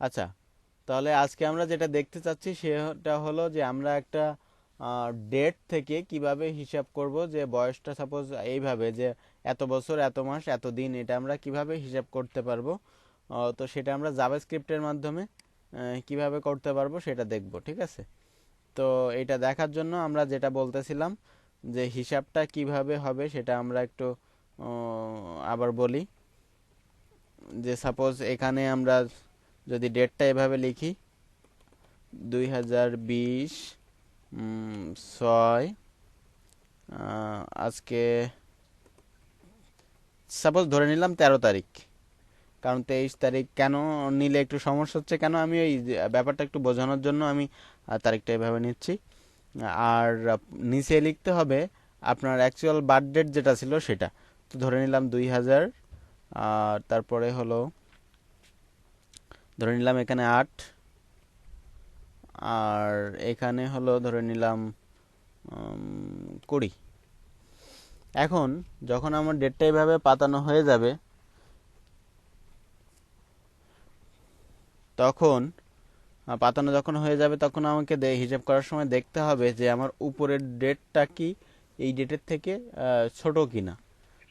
আচ্ছা, তাহলে আজকে আমরা যেটা দেখতে চাচ্ছি সেটা হলো যে আমরা একটা ডেট থেকে কিভাবে হিসাব করব, যে বয়সটা সাপোজ এইভাবে যে এত বছর এত মাস এত দিন, এটা আমরা কিভাবে হিসাব করতে পারবো। তো সেটা আমরা জাভাস্ক্রিপ্টের মাধ্যমে কিভাবে করতে পারবো সেটা দেখব, ঠিক আছে। তো এটা দেখার জন্য আমরা যেটা বলতেছিলাম যে হিসাবটা কিভাবে হবে সেটা আমরা একটু আবার বলি। যে সাপোজ এখানে আমরা যদি ডেটটা এভাবে লিখি 2020 ছয়, আজকে সাপোজ ধরে নিলাম 13 তারিখ। কারণ 23 তারিখ কেন নিলে একটু সমস্যা হচ্ছে, কেন আমি ওই ব্যাপারটা একটু বোঝানোর জন্য আমি তারিখটা এভাবে নিচ্ছি। আর নিচে লিখতে হবে আপনার অ্যাকচুয়াল বার্থ ডেট যেটা ছিল সেটা। তো ধরে নিলাম 2000, আর তারপরে হলো ধরে নিলাম এখানে 8, আর এখানে হলো ধরে নিলাম 20। এখন যখন আমার ডেটটা এভাবে পাতানো হয়ে যাবে, তখন পাতানো যখন হয়ে যাবে তখন আমাকে হিসাব করার সময় দেখতে হবে যে আমার উপরের ডেটটা কি এই ডেটের থেকে ছোট কিনা।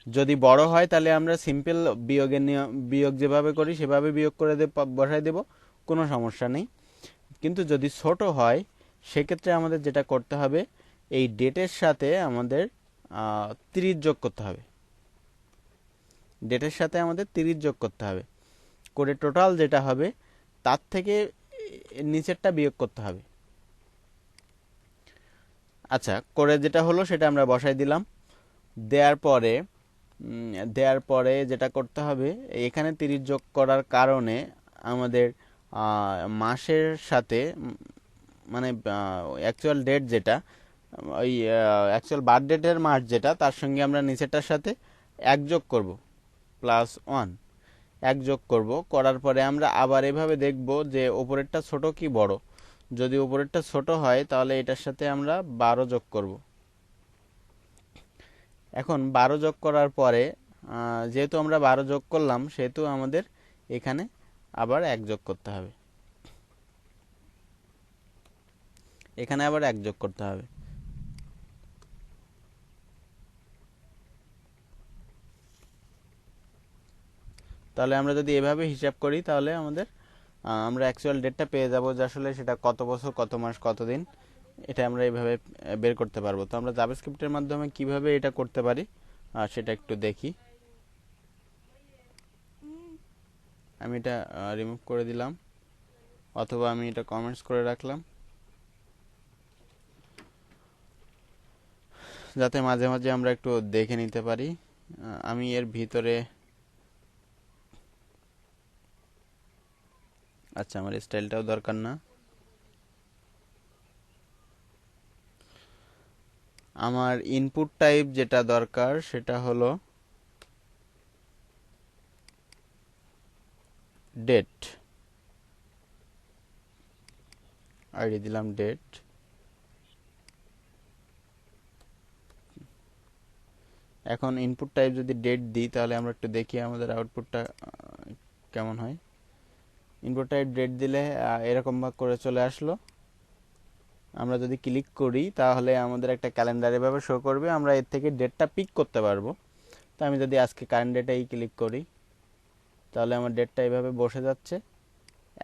যদি বড় হয় তাহলে আমরা সিম্পল বিয়োগের নিয়ম, বিয়োগ যেভাবে করি সেভাবে বিয়োগ করে বসাই দেব, কোনো সমস্যা নেই। কিন্তু যদি ছোট হয় সেক্ষেত্রে আমাদের যেটা করতে হবে, এই ডেটের সাথে আমাদের 30 যোগ করতে হবে। ডেটের সাথে আমাদের 30 যোগ করতে হবে করে টোটাল যেটা হবে তার থেকে নিচেরটা বিয়োগ করতে হবে। আচ্ছা, করে যেটা হলো সেটা আমরা বসাই দিলাম। দেওয়ার পরে যেটা করতে হবে, এখানে 30 যোগ করার কারণে আমাদের মাসের সাথে মানে অ্যাকচুয়াল ডেট যেটা, ওই অ্যাকচুয়াল বার্থ ডেটের মাস যেটা, তার সঙ্গে আমরা নিচেরটার সাথে 1 যোগ করব, +1 1 যোগ করব। করার পরে আমরা আবার এভাবে দেখব যে উপরেরটা ছোট কি বড়। যদি উপরেরটা ছোট হয় তাহলে এটার সাথে আমরা 12 যোগ করব। এখন 12 যোগ করার পরে যেহেতু আমরা 12 যোগ করলাম সেহেতু আমাদের এখানে আবার 1 যোগ করতে হবে। এখানে আবার 1 যোগ করতে হবে। তাহলে আমরা যদি এভাবে হিসাব করি তাহলে আমাদের আমরা অ্যাকচুয়াল ডেটটা পেয়ে যাব, যে আসলে সেটা কত বছর কত মাস কত দিন, এটা আমরা এইভাবে বের করতে পারবো। তো আমরা জাভাস্ক্রিপ্টের মাধ্যমে কিভাবে এটা করতে পারি সেটা একটু দেখি। আমি এটা রিমুভ করে দিলাম, অথবা আমি এটা কমেন্টস করে রাখলাম, যাতে মাঝে মাঝে আমরা একটু দেখে নিতে পারি। আমি এর ভিতরে, আচ্ছা আমার স্টাইলটাও দরকার না, আমার ইনপুট টাইপ যেটা দরকার সেটা হলো ডেট। আইডি দিলাম ডেট। এখন ইনপুট টাইপ যদি ডেট দিই তাহলে আমরা একটু দেখি আমাদের আউটপুটটা কেমন হয়। ইনপুট টাইপ ডেট দিলে এরকম ভাগ করে চলে আসলো। আমরা যদি ক্লিক করি তাহলে আমাদের একটা ক্যালেন্ডার এভাবে শো করবে, আমরা এর থেকে ডেটটা পিক করতে পারবো। তো আমি যদি আজকে কারেন্ট ডেটেই ক্লিক করি তাহলে আমার ডেটটা এভাবে বসে যাচ্ছে।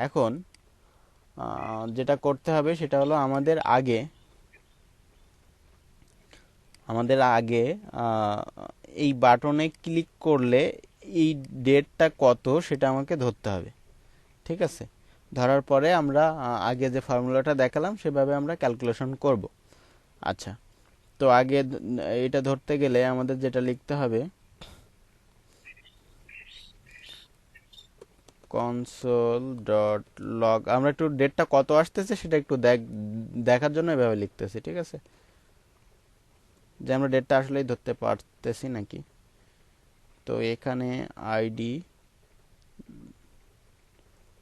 এখন যেটা করতে হবে সেটা হলো আমাদের আগে এই বাটনে ক্লিক করলে এই ডেটটা কত সেটা আমাকে ধরতে হবে, ঠিক আছে। ধরার পরে আমরা আগে যে ফর্মুলাটা দেখালাম সেভাবে আমরা ক্যালকুলেশন করব। আচ্ছা, তো আগে এটা ধরতে গেলে আমাদের যেটা লিখতে হবে, কনসোল ডট লগ, আমরা একটু ডেটটা কত আসতেছে সেটা একটু দেখার জন্য এভাবে লিখতেছি, ঠিক আছে, যে আমরা ডেটটা আসলেই ধরতে পারতেছি নাকি। তো এখানে আইডি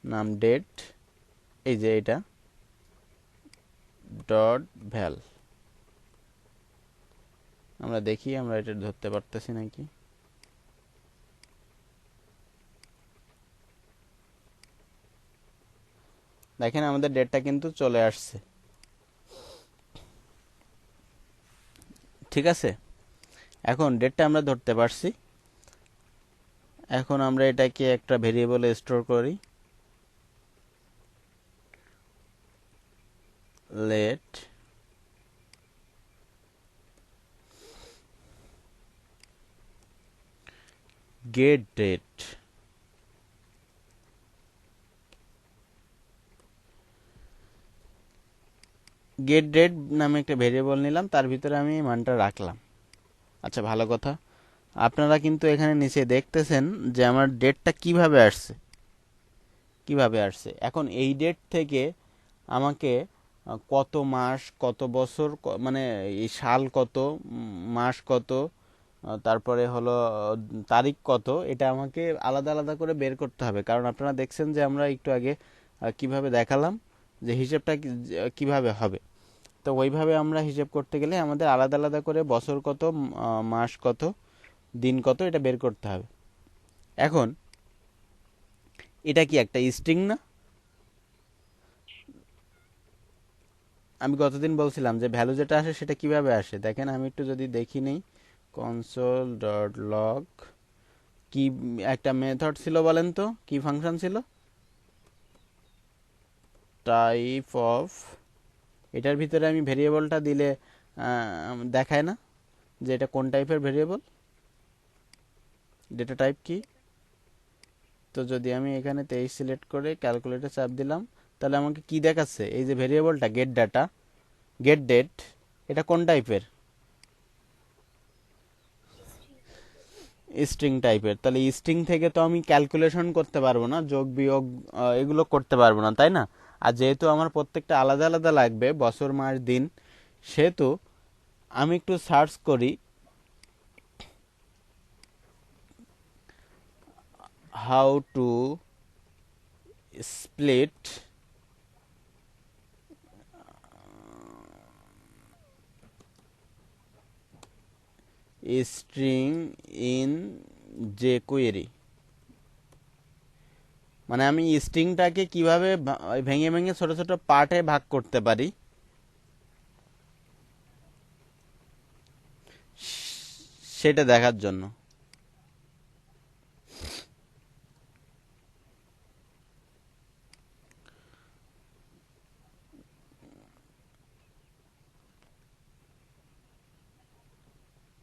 নাম ডেট, এই যে এটা ডট ভ্যাল, আমরা দেখি আমরা এটা ধরতে পারতেছি নাকি। দেখেন আমাদের ডেটটা কিন্তু চলে আসছে। ঠিক আছে, এখন ডেটটা আমরা ধরতে পারছি। এখন আমরা এটাকে একটা ভেরিয়েবলে স্টোর করি, let get date. Get date নামে একটা ভেরিয়েবল নিলাম, তার ভিতরে আমি এই মানটা রাখলাম। আচ্ছা, ভালো কথা, আপনারা কিন্তু এখানে নিচে দেখতেছেন যে আমার ডেটটা কিভাবে আসছে, কিভাবে আসছে। এখন এই ডেট থেকে আমাকে কত মাস, কত বছর, মানে এই সাল কত, মাস কত, তারপরে হলো তারিখ কত, এটা আমাকে আলাদা আলাদা করে বের করতে হবে। কারণ আপনারা দেখছেন যে আমরা একটু আগে কিভাবে দেখালাম যে হিসেবটা কিভাবে হবে। তো ওইভাবে আমরা হিসেব করতে গেলে আমাদের আলাদা আলাদা করে বছর কত, মাস কত, দিন কত, এটা বের করতে হবে। এখন এটা কি একটা স্ট্রিং না? আমি গতদিন বলছিলাম যে ভ্যালু যেটা আসে সেটা কিভাবে আসে। দেখেন আমি একটু যদি দেখি নেই, কনসোল ডট লগ, কি একটা মেথড ছিল বলেন তো, কি ফাংশন ছিল? টাইপ অফ, এটার ভিতরে আমি ভেরিয়েবলটা দিলে দেখায় না যে এটা কোন টাইপের ভেরিয়েবল, ডেটা টাইপ কি। তো যদি আমি এখানে 23 সিলেক্ট করে ক্যালকুলেটর চাপ দিলাম, তাহলে আমাকে কি দেখাচ্ছে, এই যে ভেরিয়েবলটা গেট ডাটা, গেট ডেট, এটা কোন টাইপের? স্ট্রিং টাইপের। তাহলে স্ট্রিং থেকে তো আমি ক্যালকুলেশন করতে পারবো না, যোগ বিয়োগ এগুলো করতে পারবো না, তাই না? আর যেহেতু আমার প্রত্যেকটা আলাদা আলাদা লাগবে, বছর মাস দিন, সেহেতু আমি একটু সার্চ করি how to split string in jQuery। মানে আমি স্ট্রিংটাকে কিভাবে ভেঙে ভেঙে ছোট ছোট পার্টে ভাগ করতে পারি সেটা দেখার জন্য।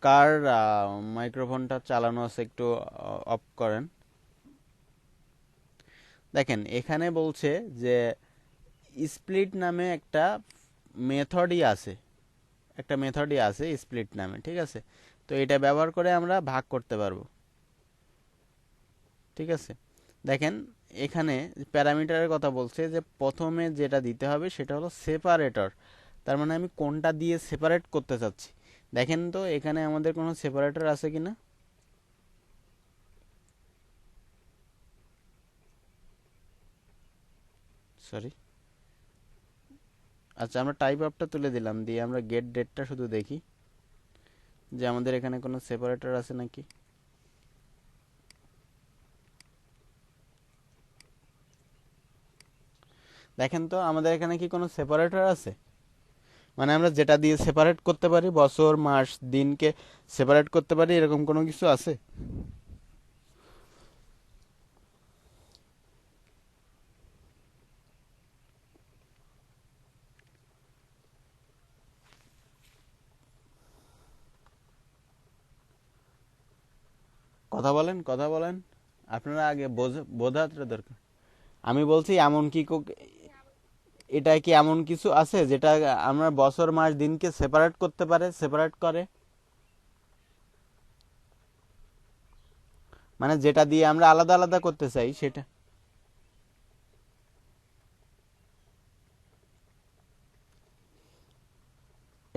কার মাইক্রোফোনটা চালানো আছে একটু অফ করেন। দেখেন এখানে বলছে যে স্প্লিট নামে একটা মেথডই আছে, একটা মেথডই আছে স্প্লিট নামে, ঠিক আছে? তো এটা ব্যবহার করে আমরা ভাগ করতে পারবো। ঠিক আছে, দেখেন এখানে প্যারামিটারের কথা বলছে যে প্রথমে যেটা দিতে হবে সেটা হলো সেপারেটর। তার মানে আমি কোনটা দিয়ে সেপারেট করতে চাচ্ছি। দেখেন তো এখানে আমাদের কোনো সেপারেটর আছে কিনা। সরি, আচ্ছা আমরা টাইপ আপটা তুলে দিলাম, দিয়ে আমরা গেট ডেটটা শুধু দেখি যে আমাদের এখানে কোনো সেপারেটর আছে নাকি। দেখেন তো আমাদের এখানে কি কোনো সেপারেটর আছে? মানে আমরা যেটা দিয়ে সেপারেট করতে পারি, বছর মাস দিনকে সেপারেট করতে পারি, এরকম কোনো কিছু আছে? কথা বলেন, কথা বলেন, আপনারা আগে বোঝাটা দরকার। আমি বলছি এমন কি এটা কি এমন কিছু আছে যেটা আমরা বছর মাস দিনকে সেপারেট করতে পারে, সেপারেট করে? মানে যেটা দিয়ে আমরা আলাদা আলাদা করতে চাই সেটা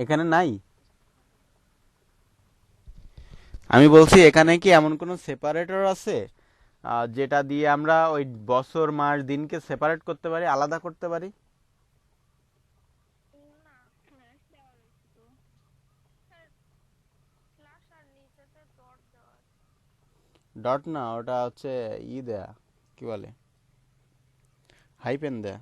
এখানে নাই। আমি বলছি এখানে কি এমন কোনো সেপারেটর আছে যেটা দিয়ে আমরা ওই বছর মাস দিনকে সেপারেট করতে পারি, আলাদা করতে পারি? ডট না, ওটা হচ্ছে দেয়া, কি বলে, হাইপেন দেয়া।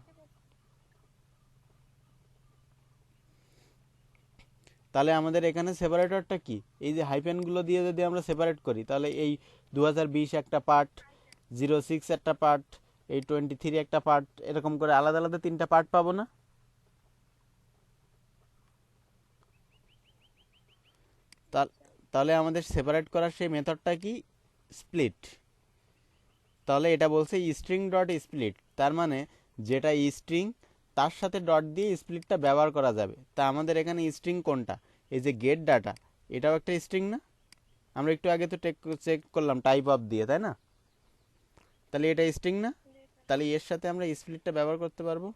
তাহলে আমাদের এখানে সেপারেটরটা কি, এই যে হাইফেনগুলো দিয়ে যদি আমরা সেপারেট করি তাহলে এই 2020 একটা পার্ট, 06 একটা পার্ট, এই 23 একটা পার্ট, এরকম করে আলাদা আলাদা 3টা পার্ট পাবো না? তাহলে আমাদের সেপারেট করার সেই মেথডটা কি? স্প্লিট। তাহলে এটা বলছে স্ট্রিং ডট স্প্লিট, তার মানে যেটা স্ট্রিং তার সাথে ডট দিয়ে স্প্লিটটা ব্যবহার করা যাবে। তা আমাদের এখানে স্ট্রিং কোনটা? এই যে গেট ডাটা, এটাও একটা স্ট্রিং না? আমরা একটু আগে তো চেক করলাম টাইপ অফ দিয়ে, তাই না? তাহলে এটা স্ট্রিং না? তাহলে এর সাথে আমরা স্প্লিটটা ব্যবহার করতে পারবো,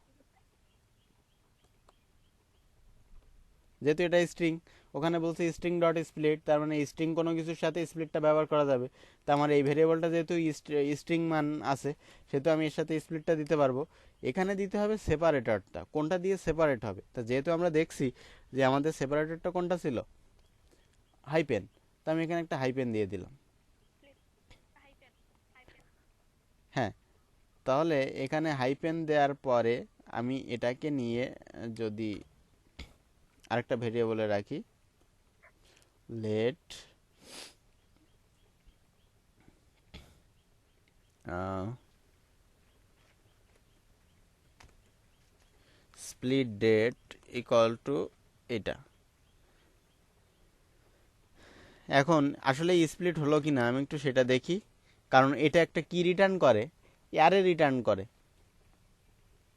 যেহেতু এটা স্ট্রিং। ওখানে বলছে স্ট্রিং ডট স্প্লিট, তার মানে স্ট্রিং কোনো কিছুর সাথে স্প্লিটটা ব্যবহার করা যাবে। তা আমার এই ভেরিয়েবলটা যেহেতু স্ট্রিং মান আছে, সেহেতু আমি এর সাথে স্প্লিটটা দিতে পারবো। এখানে দিতে হবে সেপারেটরটা, কোনটা দিয়ে সেপারেট হবে। তা যেহেতু আমরা দেখছি যে আমাদের সেপারেটরটা কোনটা ছিল, হাইপেন, তা আমি এখানে একটা হাইপেন দিয়ে দিলাম। হ্যাঁ, তাহলে এখানে হাইপেন দেওয়ার পরে আমি এটাকে নিয়ে যদি আরেকটা ভেরিয়েবলে রাখি, let split date equal to এটা। এখন আসলে স্প্লিট হলো কি না আমি একটু সেটা দেখি, কারণ এটা একটা কি রিটার্ন করে, অ্যারে রিটার্ন করে।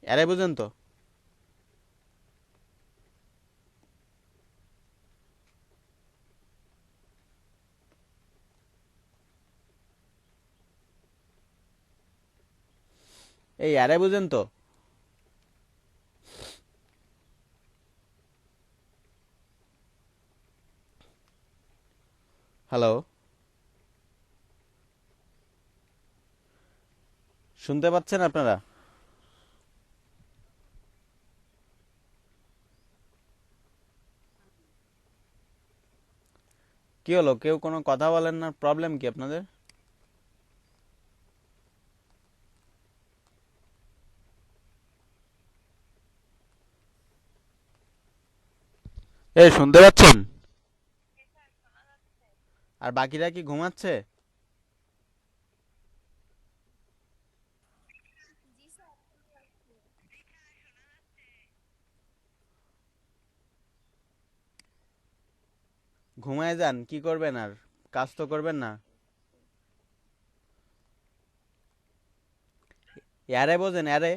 অ্যারে বুঝেন তো? এই অ্যারে বুঝেন তো? হ্যালো, শুনতে পাচ্ছেন আপনারা? কি হলো, কেউ কোনো কথা বলেন না? প্রবলেম কি আপনাদের? এই শুনতে পাচ্ছেন? আর বাকিরা কি ঘুমাচ্ছে? ঘুমায় যান, কি করবেন আর, কাজ তো করবেন না। অ্যারে বোঝেন? অ্যারে,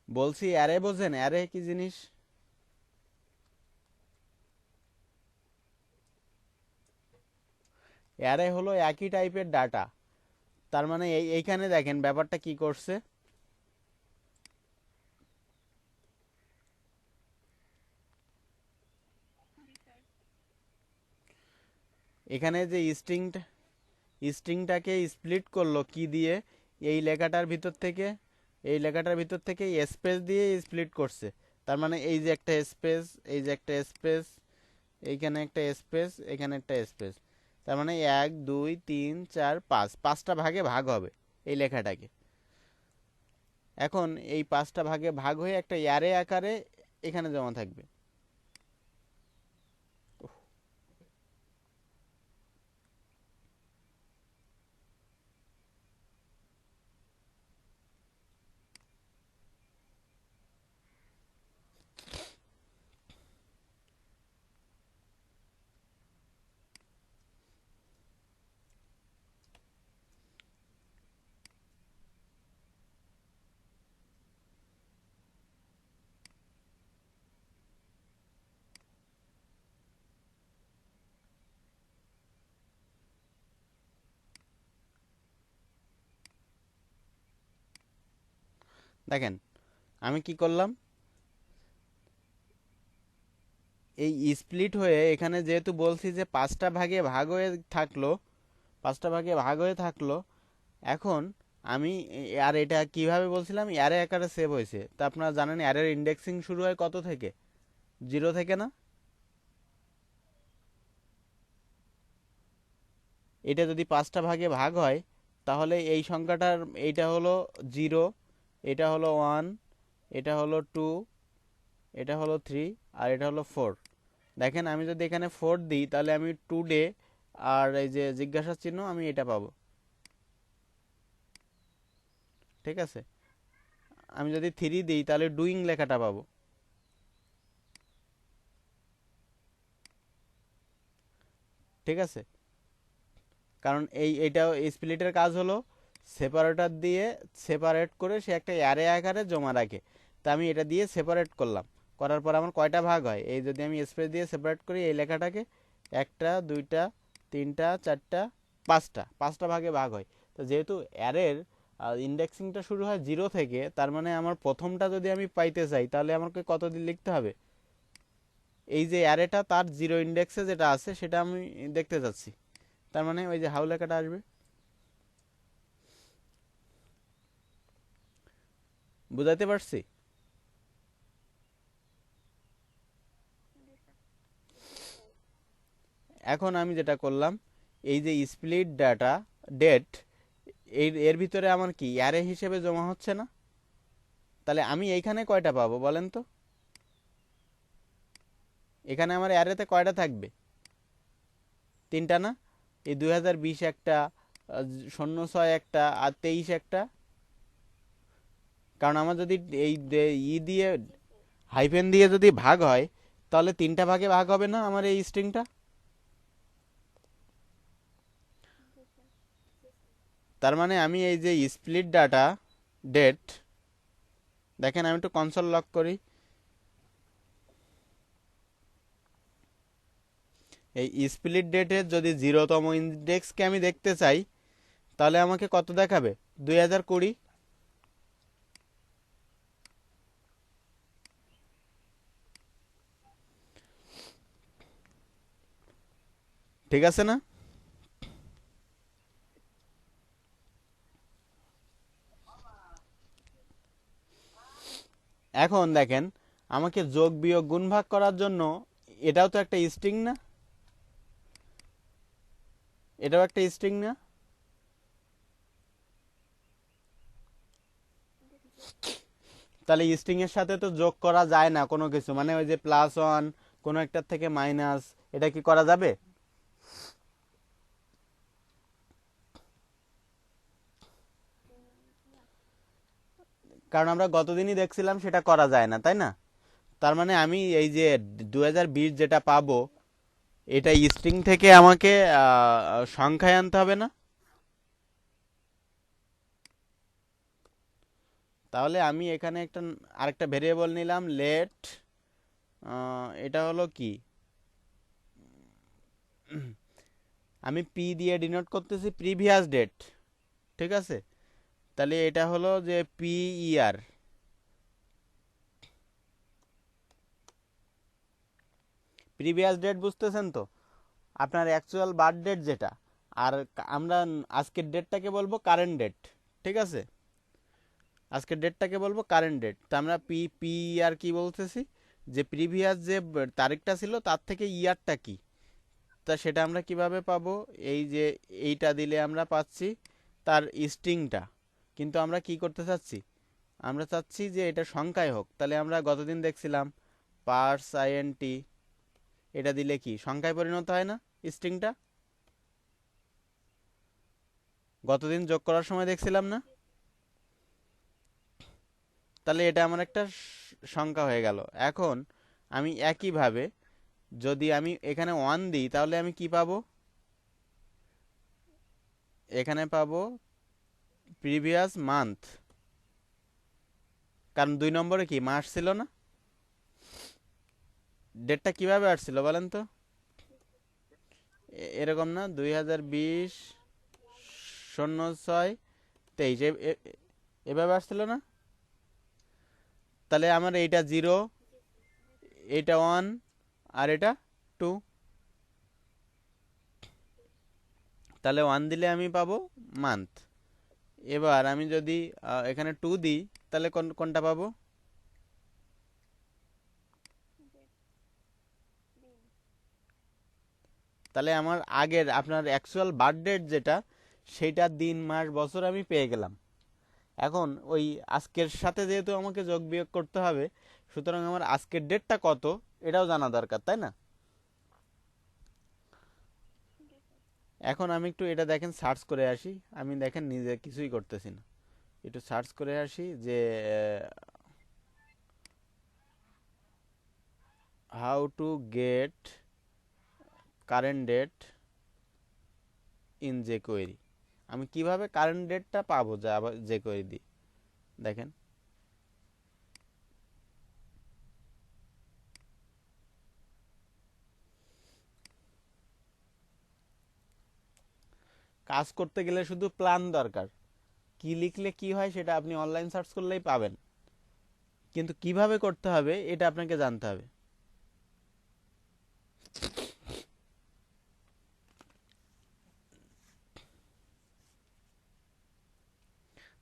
বলছি অ্যারে বোঝেন? অ্যারে কি জিনিস? অ্যারে হলো একই টাইপের ডাটা। তার মানে এইখানে দেখেন ব্যাপারটা কি করছে। এখানে যে স্ট্রিংটাকে স্প্লিট করলো কি দিয়ে, এই লেখাটার ভিতর থেকে, এই লেখাটার ভিতর থেকে স্পেস দিয়ে স্প্লিট করছে। তার মানে এই যে একটা স্পেস, এই যে একটা স্পেস, এইখানে একটা স্পেস, এখানে একটা স্পেস, তার মানে 1 2 3 4 5, 5টা ভাগে ভাগ হবে এই লেখাটাকে। এখন এই 5টা ভাগে ভাগ হয়ে একটা অ্যারে আকারে এখানে জমা থাকবে। দেখেন আমি কি করলাম, এই স্প্লিট হয়ে এখানে যেহেতু বলছি যে 5টা ভাগে ভাগ হয়ে থাকলো, এখন আমি আর এটা কিভাবে বলছিলাম, অ্যারে আকারে সেভ হয়েছে। তা আপনারা জানেন অ্যারের ইন্ডেক্সিং শুরু হয় কত থেকে? 0 থেকে না? এটা যদি 5টা ভাগে ভাগ হয় তাহলে এই সংখ্যাটার এইটা হলো 0, এটা হলো 1, এটা হলো 2, এটা হলো 3, আর এটা হলো 4। দেখেন আমি যদি এখানে 4 দিই তাহলে আমি টুডে আর এই যে জিজ্ঞাসা চিহ্ন আমি এটা পাবো। ঠিক আছে, আমি যদি 3 দিই তাহলে ডুইং লেখাটা পাবো। ঠিক আছে, কারণ এইটা স্প্লিটের কাজ হলো সেপারেটর দিয়ে সেপারেট করে সে একটা অ্যারে আকারে জমা রাখে। তা আমি এটা দিয়ে সেপারেট করলাম, করার পর আমার কয়টা ভাগ হয়, এই যদি আমি স্পেস দিয়ে সেপারেট করি এই লেখাটাকে, একটা, দুইটা, তিনটা, চারটা, পাঁচটা ভাগে ভাগ হয়। তো যেহেতু অ্যারের ইন্ডেক্সিংটা শুরু হয় 0 থেকে, তার মানে আমার প্রথমটা যদি আমি পাইতে চাই তাহলে আমাকে কত দিয়ে লিখতে হবে, এই যে অ্যারেটা তার 0 ইন্ডেক্সে যেটা আছে সেটা আমি দেখতে চাচ্ছি। তার মানে ওই যে হাউ লেখাটা আসবে। বুঝাইতে পারছি? এখন আমি যেটা করলাম, এই যে স্প্লিট ডাটা ডেট, এর ভিতরে আমার কি অ্যারে হিসেবে জমা হচ্ছে না? তাহলে আমি এইখানে কয়টা পাবো বলেন তো? এখানে আমার অ্যারেতে কয়টা থাকবে? 3টা না? এই 2020 একটা, 06 একটা, আর 23 একটা। কারণ আমার যদি এই দিয়ে হাইফেন দিয়ে যদি ভাগ হয় তাহলে 3টা ভাগে ভাগ হবে না আমার এই স্ট্রিংটা? তার মানে আমি এই যে স্প্লিট ডাটা ডেট, দেখেন আমি একটু কনসোল লক করি, এই স্প্লিট ডেটের যদি 0তম ইন্ডেক্সকে আমি দেখতে চাই তাহলে আমাকে কত দেখাবে? 2020। ঠিক আছে না? এখন দেখেন, আমাকে যোগ বিয়োগ গুণ ভাগ করার জন্য এটাও তো একটা স্ট্রিং না? এটাও একটা স্ট্রিং না? তাহলে স্ট্রিং এর সাথে তো যোগ করা যায় না কোনো কিছু, মানে ওই যে +1 কোনো একটার থেকে মাইনাস, এটা কি করা যাবে? কারণ আমরা গতদিনই দেখছিলাম সেটা করা যায় না, তাই না? তার মানে আমি এই যে 2020 যেটা পাবো এটা স্ট্রিং থেকে আমাকে সংখ্যায় আনতে হবে না? তাহলে আমি এখানে একটা আরেকটা ভেরিয়েবল নিলাম লেট, এটা হলো কি, আমি পি দিয়ে ডিনোট করতেছি প্রিভিয়াস ডেট। ঠিক আছে, তাহলে এটা হলো যে পি ইয়ার, প্রিভিয়াস ডেট বুঝতেছেন তো? আপনার অ্যাকচুয়াল বার্থ ডেট যেটা, আর আমরা আজকের ডেটটাকে বলবো কারেন্ট ডেট। ঠিক আছে, আজকের ডেটটাকে বলবো কারেন্ট ডেট। তো আমরা পি পি ইয়ার কি বলতেছি, যে প্রিভিয়াস যে তারিখটা ছিল তার থেকে ইয়ারটা কি, তা সেটা আমরা কিভাবে পাবো? এই যে এইটা দিলে আমরা পাচ্ছি তার স্ট্রিংটা। কিন্তু আমরা কি করতে চাচ্ছি, আমরা চাচ্ছি যে এটা সংখ্যায় হোক। তাহলে আমরা গতদিন দেখছিলাম পার্স আইএনটি, এটা দিলে কি সংখ্যায় পরিণত হয় না স্ট্রিংটা? গতদিন যোগ করার সময় দেখছিলাম না? তাহলে এটা আমার একটা সংখ্যা হয়ে গেল। এখন আমি একইভাবে যদি আমি এখানে 1 দিই তাহলে আমি কি পাবো? এখানে পাবো প্রিভিয়াস মান্থ, কারণ 2 নম্বরে কি মাস ছিল না? ডেটটা কিভাবে আসছিল বলেন তো? এরকম না, 2020/06/23 এভাবে আসছিল না? তাহলে আমার এইটা 0, এইটা 1, আর এটা 2। তাহলে 1 দিলে আমি পাবো মান্থ। এবার আমি যদি এখানে 2 দিই তাহলে কোনটা পাবো? তাহলে আমার আগের আপনার অ্যাকচুয়াল বার্থ ডেট যেটা, সেইটা দিন মাস বছর আমি পেয়ে গেলাম। এখন ওই আজকের সাথে যেহেতু আমাকে যোগ বিয়োগ করতে হবে, সুতরাং আমার আজকের ডেটটা কত এটাও জানা দরকার, তাই না? এখন আমি একটু এটা দেখেন সার্চ করে আসি। আমি দেখেন নিজে কিছুই করতেছি না, একটু সার্চ করে আসি যে how to get current date in jQuery। আমি কিভাবে কারেন্ট ডেটটা পাবো jQuery দিয়ে, দেখেন। কাজ করতে গেলে শুধু প্ল্যান দরকার, কি লিখলে কি হয় সেটা আপনি অনলাইন সার্চ করলেই পাবেন, কিন্তু কিভাবে করতে হবে এটা আপনাকে জানতে হবে।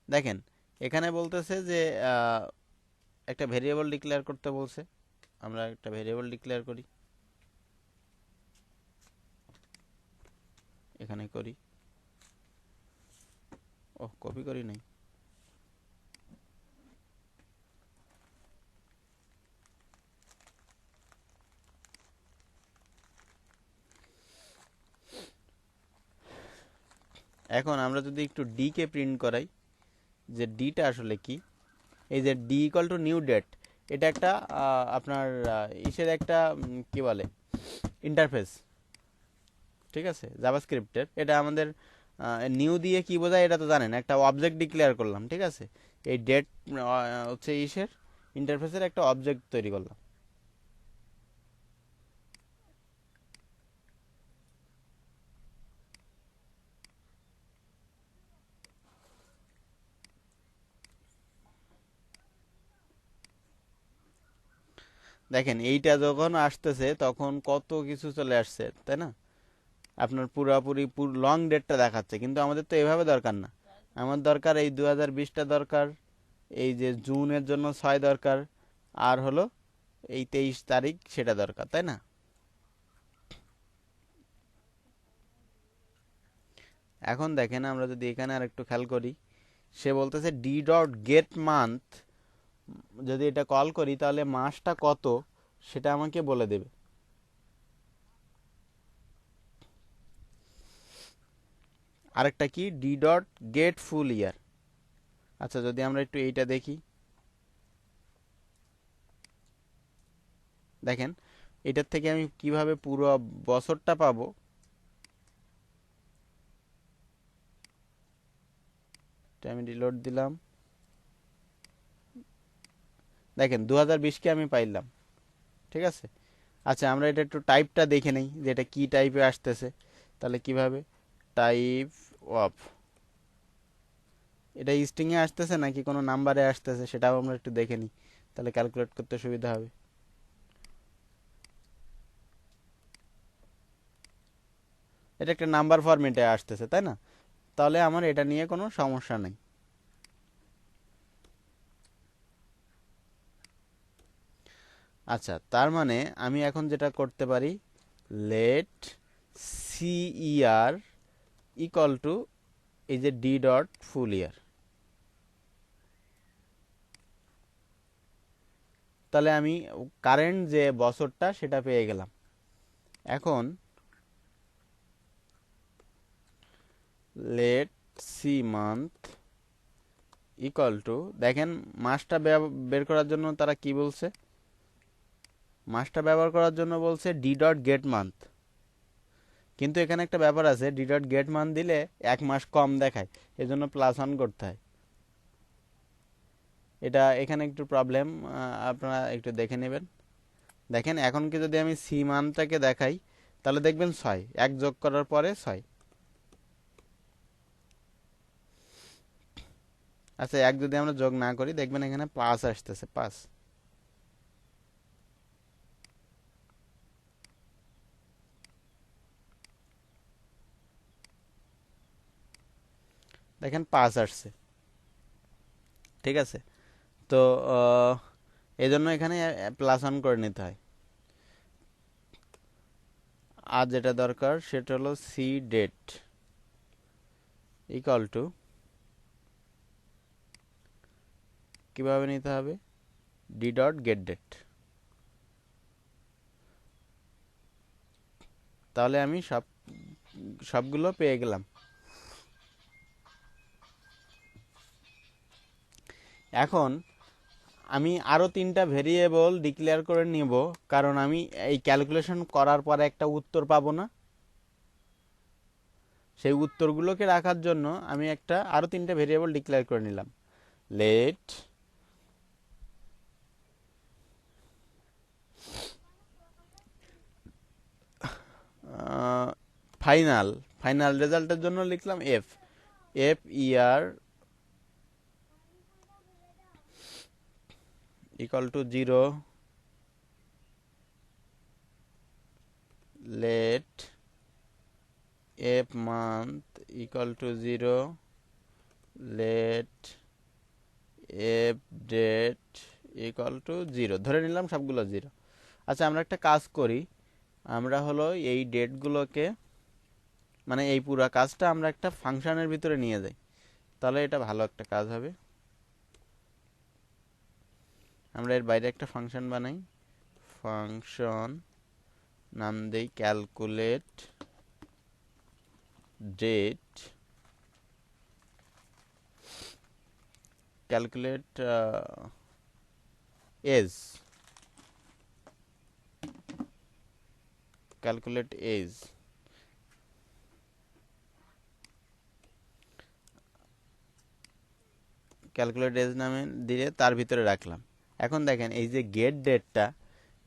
দেখেন এখানে বলতেছে যে একটা ভেরিয়েবল ডিক্লেয়ার করতে বলছে। আমরা একটা ভেরিয়েবল ডিক্লেয়ার করি, এখানে করি। কপি করি নাই। এখন আমরা যদি একটু ডি কে প্রিন্ট করাই, যে ডিটা আসলে কি, এই যে D equal to new date, এটা একটা আপনার ইসের একটা কি বলে ইন্টারফেস, ঠিক আছে, জাভাস্ক্রিপ্টের। এটা আমাদের নিউ দিয়ে কি বোঝায় এটা তো জানেন, একটা অবজেক্ট ডিক্লেয়ার করলাম, ঠিক আছে। এই ডেট হচ্ছে ইসের ইন্টারফেসের একটা অবজেক্ট তৈরি করলাম। দেখেন এইটা যখন আসতেছে তখন কত কিছু চলে আসছে, তাই না? আপনার পুরাপুরি লং ডেটটা দেখাচ্ছে, কিন্তু আমাদের তো এভাবে দরকার না। আমার দরকার এই 2020টা দরকার, এই যে জুনের জন্য 6 দরকার, আর হলো এই 23 তারিখ সেটা দরকার, তাই না? এখন দেখেন আমরা যদি এখানে আর একটু খেয়াল করি, সে বলতেছে ডি ডট গেট মান্থ, যদি এটা কল করি তাহলে মাসটা কত সেটা আমাকে বলে দেবে। আরেকটা কি ডি ডট গেট ফুল ইয়ার। আচ্ছা যদি আমরা একটু এইটা দেখি, দেখেন এটার থেকে আমি কিভাবে পুরো বছরটা পাবো। আমি রিলোড দিলাম, দেখেন 2020কে আমি পাইলাম, ঠিক আছে। আচ্ছা আমরা এটা একটু টাইপটা দেখে নেই যে এটা কি টাইপে আসতেছে। তাহলে কিভাবে টাইপ অফ, এটা স্ট্রিংয়ে আসতেছে নাকি কোনো নাম্বারে আসতেছে সেটাও আমরা একটু দেখে নিই, তাহলে ক্যালকুলেট করতে সুবিধা হবে। এটা একটা নাম্বার ফরম্যাটে আসতেছে, তাই না? তাহলে আমার এটা নিয়ে কোনো সমস্যা নেই। আচ্ছা তার মানে আমি এখন যেটা করতে পারি, লেট সিইআর ইকুয়াল টু এই যে ডি ডট ফুল ইয়ার, তাহলে আমি কারেন্ট যে বছরটা সেটা পেয়ে গেলাম। এখন let see month equal two, দেখেন মাসটা বের করার জন্য তারা কি বলছে, মাসটা ব্যবহার করার জন্য বলছে ডি ডট গেট মান্থ। কিন্তু এখানে একটা ব্যাপার আছে, ডি ডট গেট মান্থ দিলে 1 মাস কম দেখায়, এজন্য +1 করতে হয়। এটা এখানে একটু প্রবলেম, আপনারা একটু দেখে নেবেন। দেখেন এখন কি যদি আমি সি মানটাকে দেখাই তাহলে দেখবেন 6, 1 যোগ করার পরে 6। আচ্ছা 1 যদি আমরা যোগ না করি দেখবেন এখানে 5 আসতেছে, 5। দেখেন 5 আসছে, ঠিক আছে। তো এই জন্য এখানে +1 করে নিতে হয়। আর যেটা দরকার সেটা হলো সি ডেট, ইকুয়াল টু কিভাবে নিতে হবে, ডি ডট গেট ডেট। তাহলে আমি সবগুলো পেয়ে গেলাম। এখন আমি আরো 3টা ভেরিয়েবল ডিক্লেয়ার করে নিব, কারণ আমি এই ক্যালকুলেশন করার পরে একটা উত্তর পাবো না। সেই উত্তরগুলোকে রাখার জন্য আমি আরো 3টা ভেরিয়েবল ডিক্লেয়ার করে নিলাম। লেট ফাইনাল, ফাইনাল রেজাল্টের জন্য লিখলাম F, F year equal to 0, let F month equal to 0, let F date equal to 0 ধরে নিলাম, সবগুলো 0। আচ্ছা, আমরা একটা কাজ করি, আমরা হলো এই ডেটগুলোকে, মানে এই পুরো কাজটা আমরা একটা ফাংশনের ভিতরে নিয়ে যাই, তাহলে এটা ভালো একটা কাজ হবে। আমরা এর বাইরে একটা ফাংশন বানাই, ফাংশন নাম দেই calculate date, calculate age, calculate age. Calculate age নামে দিয়ে তার ভিতরে রাখলাম। এখন দেখেন এই যে গেট ডেটটা,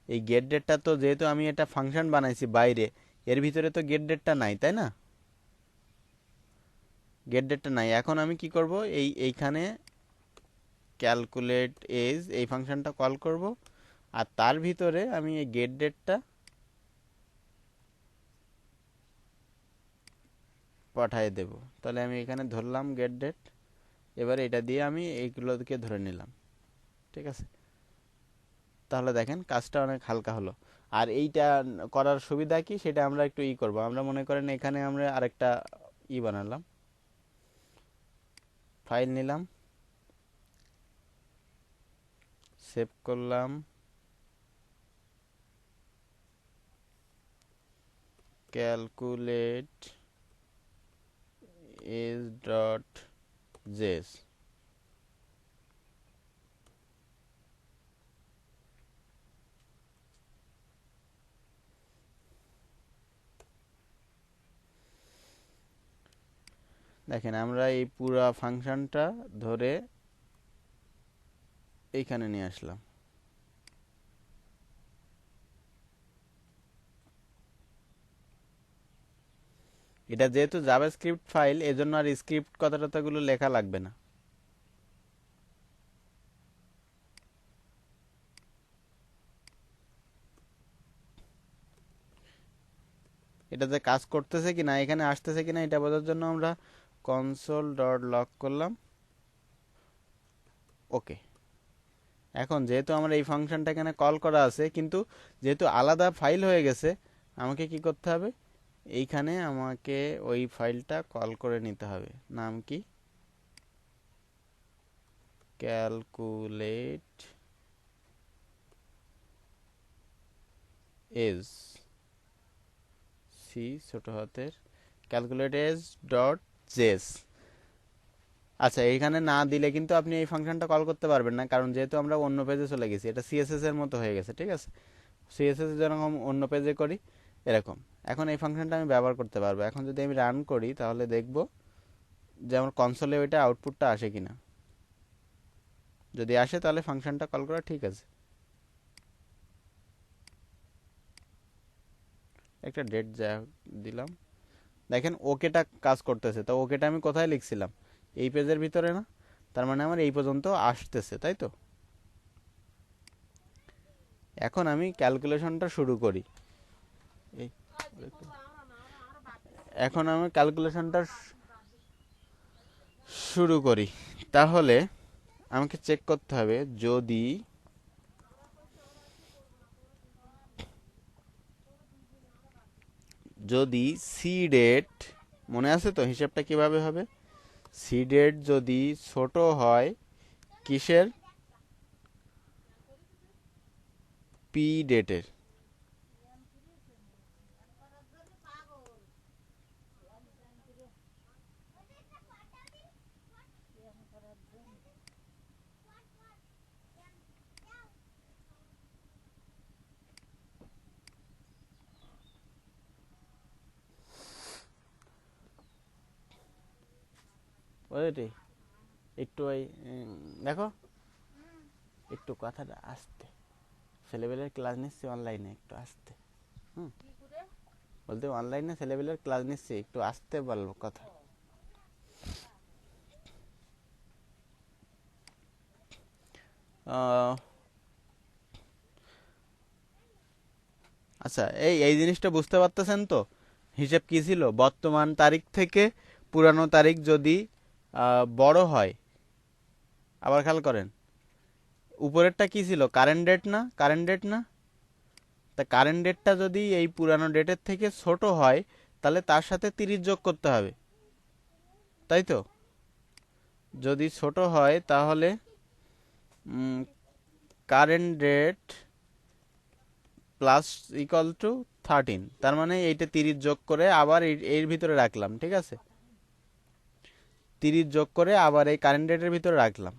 এই গেট ডেটটা তো যেহেতু আমি এটা ফাংশন বানাইছি বাইরে, এর ভিতরে তো গেট ডেটটা নাই, তাই না? গেট ডেটটা নাই। এখন আমি কি করব, এইখানে ক্যালকুলেট এজ এই ফাংশনটা কল করব, আর তার ভিতরে আমি এই গেট ডেটটা পাঠিয়ে দেব। তাহলে আমি এখানে ধরলাম গেট ডেট, এবার এটা দিয়ে আমি এইগুলোকে ধরে নিলাম, ঠিক আছে? তাহলে দেখেন কাজটা অনেক হালকা হলো। আর এইটা করার সুবিধা কি সেটা আমরা একটু করব। আমরা মনে করেন এখানে আমরা আরেকটা বানালাম, ফাইল নিলাম, সেভ করলাম, ক্যালকুলেট এজ ডট জেস। দেখেন আমরা এই পুরা ফাংশনটা ধরে এইখানে নিয়ে আসলাম। এটা যেহেতু জাভাস্ক্রিপ্ট ফাইল, এজন্য আর স্ক্রিপ্ট কথাটাগুলো লেখা লাগবে না। এটাতে কাজ করতেছে কিনা, এখানে আসতেছে কিনা এটা বোঝার জন্য আমরা কনসোল ডট লগ করলাম, ওকে। এখন যেহেতু আমার এই ফাংশনটা এখানে কল করা আছে, কিন্তু যেহেতু আলাদা ফাইল হয়ে গেছে, আমাকে কি করতে হবে, এইখানে আমাকে ওই ফাইলটা কল করে নিতে হবে। নাম কি, ক্যালকুলেট এজ, সি ছোট হাতের, ক্যালকুলেট এজ ডট জেস। আচ্ছা, এইখানে না দিলে কিন্তু আপনি এই ফাংশনটা কল করতে পারবেন না, কারণ যেহেতু আমরা অন্য পেজে চলে গেছি, এটা সিএসএস এর মতো হয়ে গেছে, ঠিক আছে? সিএসএস যেরকম অন্য পেজে করি এরকম। এখন এই ফাংশনটা আমি ব্যবহার করতে পারবো। এখন যদি আমি রান করি তাহলে দেখব যে আমার কনসোলে ওইটা আউটপুটটা আসে কিনা। যদি আসে তাহলে ফাংশনটা কল করা ঠিক আছে। একটা ডেট যা দিলাম, দেখেন ওকেটা কাজ করতেছে। তো ওকেটা আমি কোথায় লিখছিলাম, এই পেজের ভিতরে না? তার মানে আমার এই পর্যন্ত আসতেছে, তাই তো? এখন আমি ক্যালকুলেশনটা শুরু করি। এখন আমি ক্যালকুলেশনটা শুরু করি। তাহলে আমাকে চেক করতে হবে, যদি সি ডেট, মনে আছে তো হিসাবটা কিভাবে হবে, সি ডেট যদি ছোট হয় কিসের? পি ডেটের। ওইটাই একটু ওই দেখো একটু কথাটা আসতে, ছেলেবেলের ক্লাস নিচ্ছি অনলাইনে, একটু আসতে। হুম, বলতে অনলাইনে ছেলেবেলের ক্লাস নিচ্ছি, একটু আসতে বলবো কথা। আচ্ছা, এই এই জিনিসটা বুঝতে পারতেছেন তো? হিসেব কি ছিল? বর্তমান তারিখ থেকে পুরানো তারিখ যদি বড় হয়, আবার খেয়াল করেন উপরেরটা কি ছিল? কারেন্ট ডেট না? কারেন্ট ডেট না? তা কারেন্ট ডেটটা যদি এই পুরানো ডেটের থেকে ছোট হয় তাহলে তার সাথে 30 যোগ করতে হবে, তাই তো? যদি ছোট হয় তাহলে current date plus equal to 13, তার মানে এইটা 30 যোগ করে আবার এর ভিতরে রাখলাম, ঠিক আছে? 30 যোগ করে আবার এই কারেন্ট ডেটের ভিতরে রাখলাম।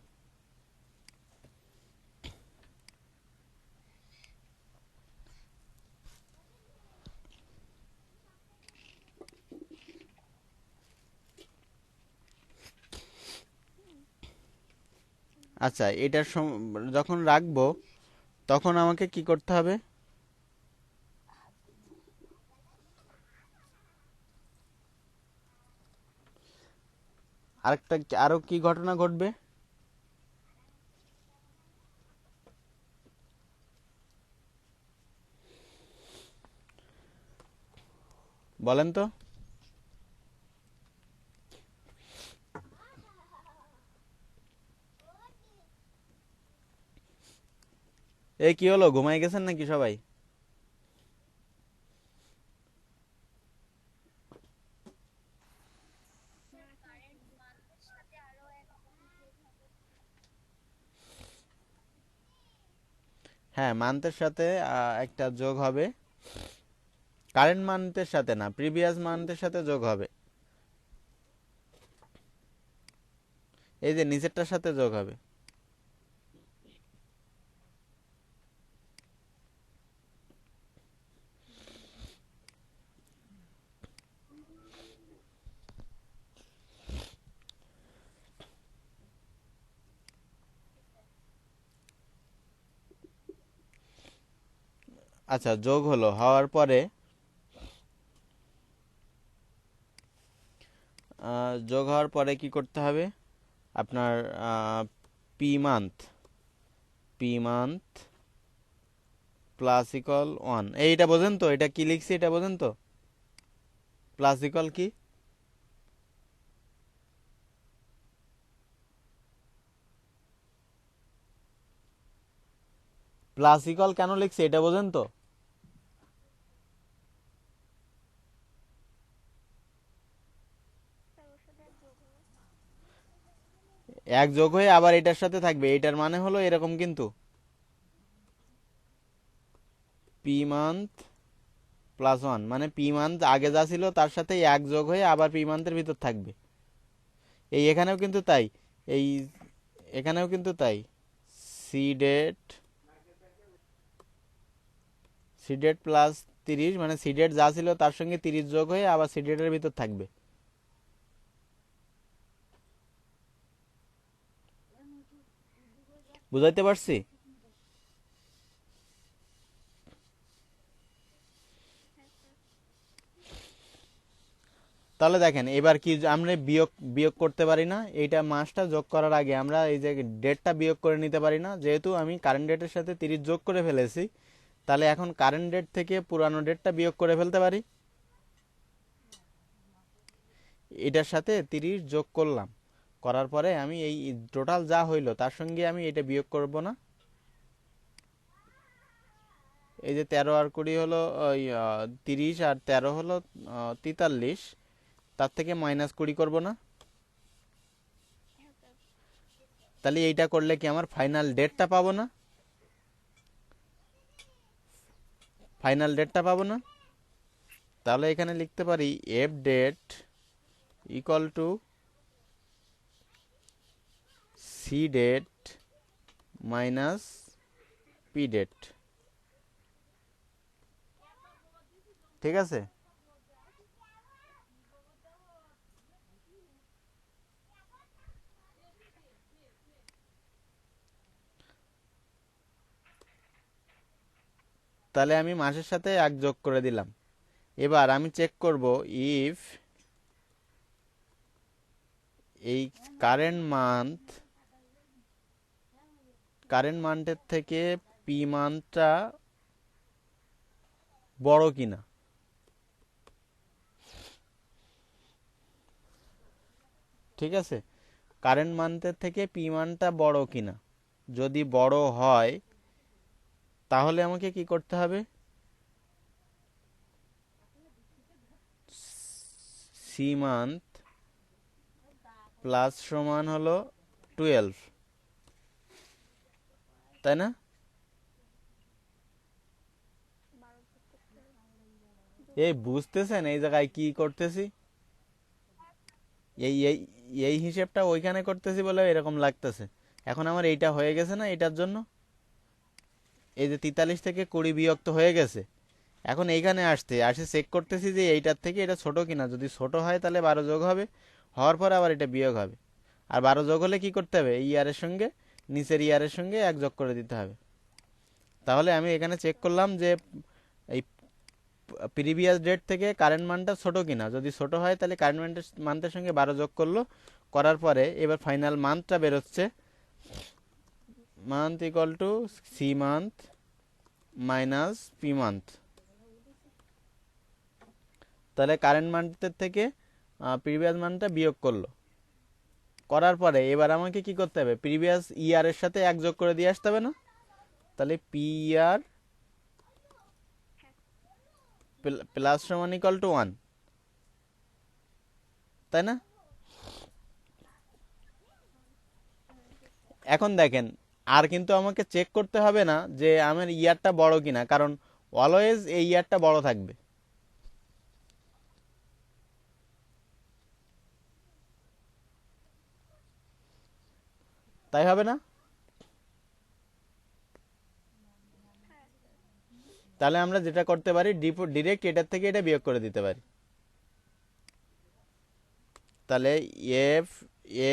আচ্ছা, এটার যখন রাখবো তখন আমাকে কি করতে হবে? আরেকটা, আরো কি ঘটনা ঘটবে বলেন তো? এই কি হলো, ঘুমাই গেছেন নাকি সবাই? হ্যাঁ, মান্থের সাথে একটা যোগ হবে, কারেন্ট মান্থের সাথে না, প্রিভিয়াস মান্থের সাথে যোগ হবে। এই যে নিচেরটার সাথে যোগ হবে। আচ্ছা, যোগ হলো, হওয়ার পরে যোগ হওয়ার পরে কি করতে হবে আপনার? P month, P month plus equal 1, এইটা বোঝেন তো? এটা কি লিখছি এটা বোঝেন তো? প্লাস ইকুয়াল কি? প্লাস ইকুয়াল কেন লিখছি এটা বোঝেন তো? এক যোগ হয়ে আবার এটার সাথে থাকবে, এটার মানে হলো এরকম কিন্তু, পি মান্থ প্লাস 1 মানে পি মান্থ আগে যা ছিল তার সাথে এক যোগ হয়ে আবার পি মান্থের ভিতর থাকবে। এই এখানেও কিন্তু তাই, এই এখানেও কিন্তু তাই। C date, C date plus 30 মানে সি ডেট যা ছিল তার সঙ্গে 30 যোগ হয়ে আবার সি ডেটের ভিতর থাকবে। বুঝাইতে পারছি? তাহলে দেখেন এবার কি আমরা বিয়োগ বিয়োগ করতে পারি না? এইটা মাসটা যোগ করার আগে আমরা এই যে ডেটটা বিয়োগ করে নিতে পারি না? যেহেতু আমি কারেন্ট ডেটের সাথে 30 যোগ করে ফেলেছি, তাহলে এখন কারেন্ট ডেট থেকে পুরানো ডেটটা বিয়োগ করে ফেলতে পারি। এটার সাথে 30 যোগ করলাম, করার পরে আমি এই টোটাল যা হইলো তার সঙ্গে আমি এটা বিয়োগ করব না? এই যে 13 আর 20 হলো ওই 30 আর 13 হলো 43, তার থেকে -20 করব না? তাহলে এইটা করলে কি আমার ফাইনাল ডেটটা পাবো না? ফাইনাল ডেটটা পাবো না? তাহলে এখানে লিখতে পারি F date equal to C date minus P date. ঠিক আছে? তাহলে আমি মাসের সাথে এক যোগ করে দিলাম। এবার আমি চেক করব ইফ এই কারেন্ট মান্থের থেকে পি মান্থটা বড় কিনা। ঠিক আছে? কারেন্ট মান্থের থেকে পি মান্থটা বড় কিনা। যদি বড় হয় তাহলে আমাকে কি করতে হবে? সি মান্থ প্লাস সমান হলো 12, তাই না? এই বুঝতেছেন এই জায়গায় কি করতেছি? এই এই এই হিসেবটা ওইখানে করতেছি বলে এরকম লাগতেছে। এখন আমার এইটা হয়ে গেছে না, এটার জন্য এই যে 43 থেকে 20 বিয়োগ হয়ে গেছে। এখন এইখানে আসে চেক করতেছি যে এইটার থেকে এটা ছোট কিনা। যদি ছোট হয় তাহলে 12 যোগ হবে, হওয়ার পর আবার এটা বিয়োগ হবে। আর 12 যোগ হলে কি করতে হবে? এই ইয়ারের সঙ্গে নিচের ইয়ারের সঙ্গে এক যোগ করে দিতে হবে। তাহলে আমি এখানে চেক করলাম যে এই প্রিভিয়াস ডেট থেকে কারেন্ট মানটা ছোট কিনা। যদি ছোট হয় তাহলে কারেন্ট মান্থের সঙ্গে 12 যোগ করলো, করার পরে এবার ফাইনাল মান্থটা বেরোচ্ছে month equal to C month minus P month. তাহলে কারেন্ট মান্থের থেকে প্রিভিয়াস মান্থটা বিয়োগ করলো, করার পরে এবার আমাকে কি করতে হবে? প্রিভিয়াস ইয়ারের সাথে এক যোগ করে দিয়ে আসতে হবে না? তাহলে পি ইয়ার প্লাস সমান ইকুয়াল টু 1, তাই না? এখন দেখেন আর কিন্তু আমাকে চেক করতে হবে না যে আমার ইয়ারটা বড় কিনা, কারণ অলওয়েজ এই ইয়ারটা বড় থাকবে। তাই হবে না? তাহলে আমরা যেটা করতে পারি ডিরেক্ট এটার থেকে এটা বিয়োগ করে দিতে পারি। তাহলে F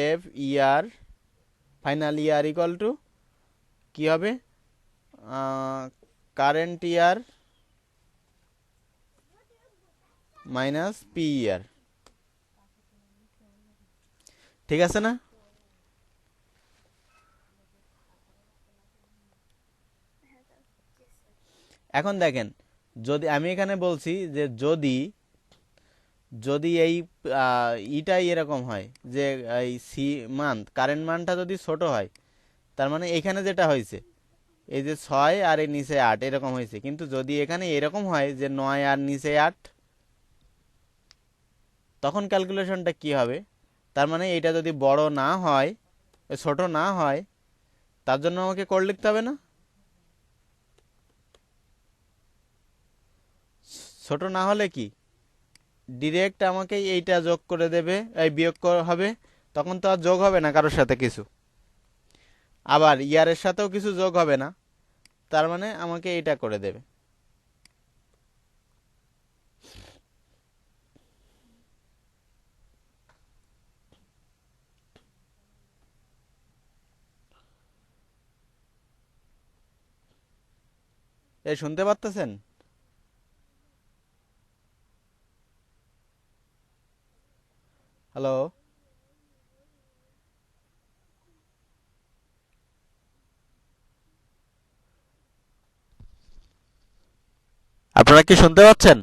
F year final year equal two কি হবে? কারেন্ট ইয়ার মাইনাস পি ইয়ার। ঠিক আছে না? এখন দেখেন, যদি আমি এখানে বলছি যে যদি যদি এই ইটাই এরকম হয় যে এই সি মান্থ কারেন্ট মান্থটা যদি ছোট হয়, তার মানে এখানে যেটা হয়েছে এই যে 6 আর এই নিচে 8 এরকম হয়েছে। কিন্তু যদি এখানে এরকম হয় যে 9 আর নিচে 8, তখন ক্যালকুলেশনটা কি হবে? তার মানে এটা যদি বড় না হয়, ছোট না হয়, তার জন্য আমাকে কোড লিখতে হবে না? ছোট না হলে কি ডিরেক্ট আমাকে এইটা যোগ করে দেবে, এই বিয়োগ হবে। তখন তো আর যোগ হবে না কারোর সাথে কিছু, আবার ইয়ারের সাথেও কিছু যোগ হবে না। তার মানে আমাকে এইটা করে দেবে। এই শুনতে পারতেছেন? হ্যালো? আপনারা কি শুনতে পাচ্ছেন?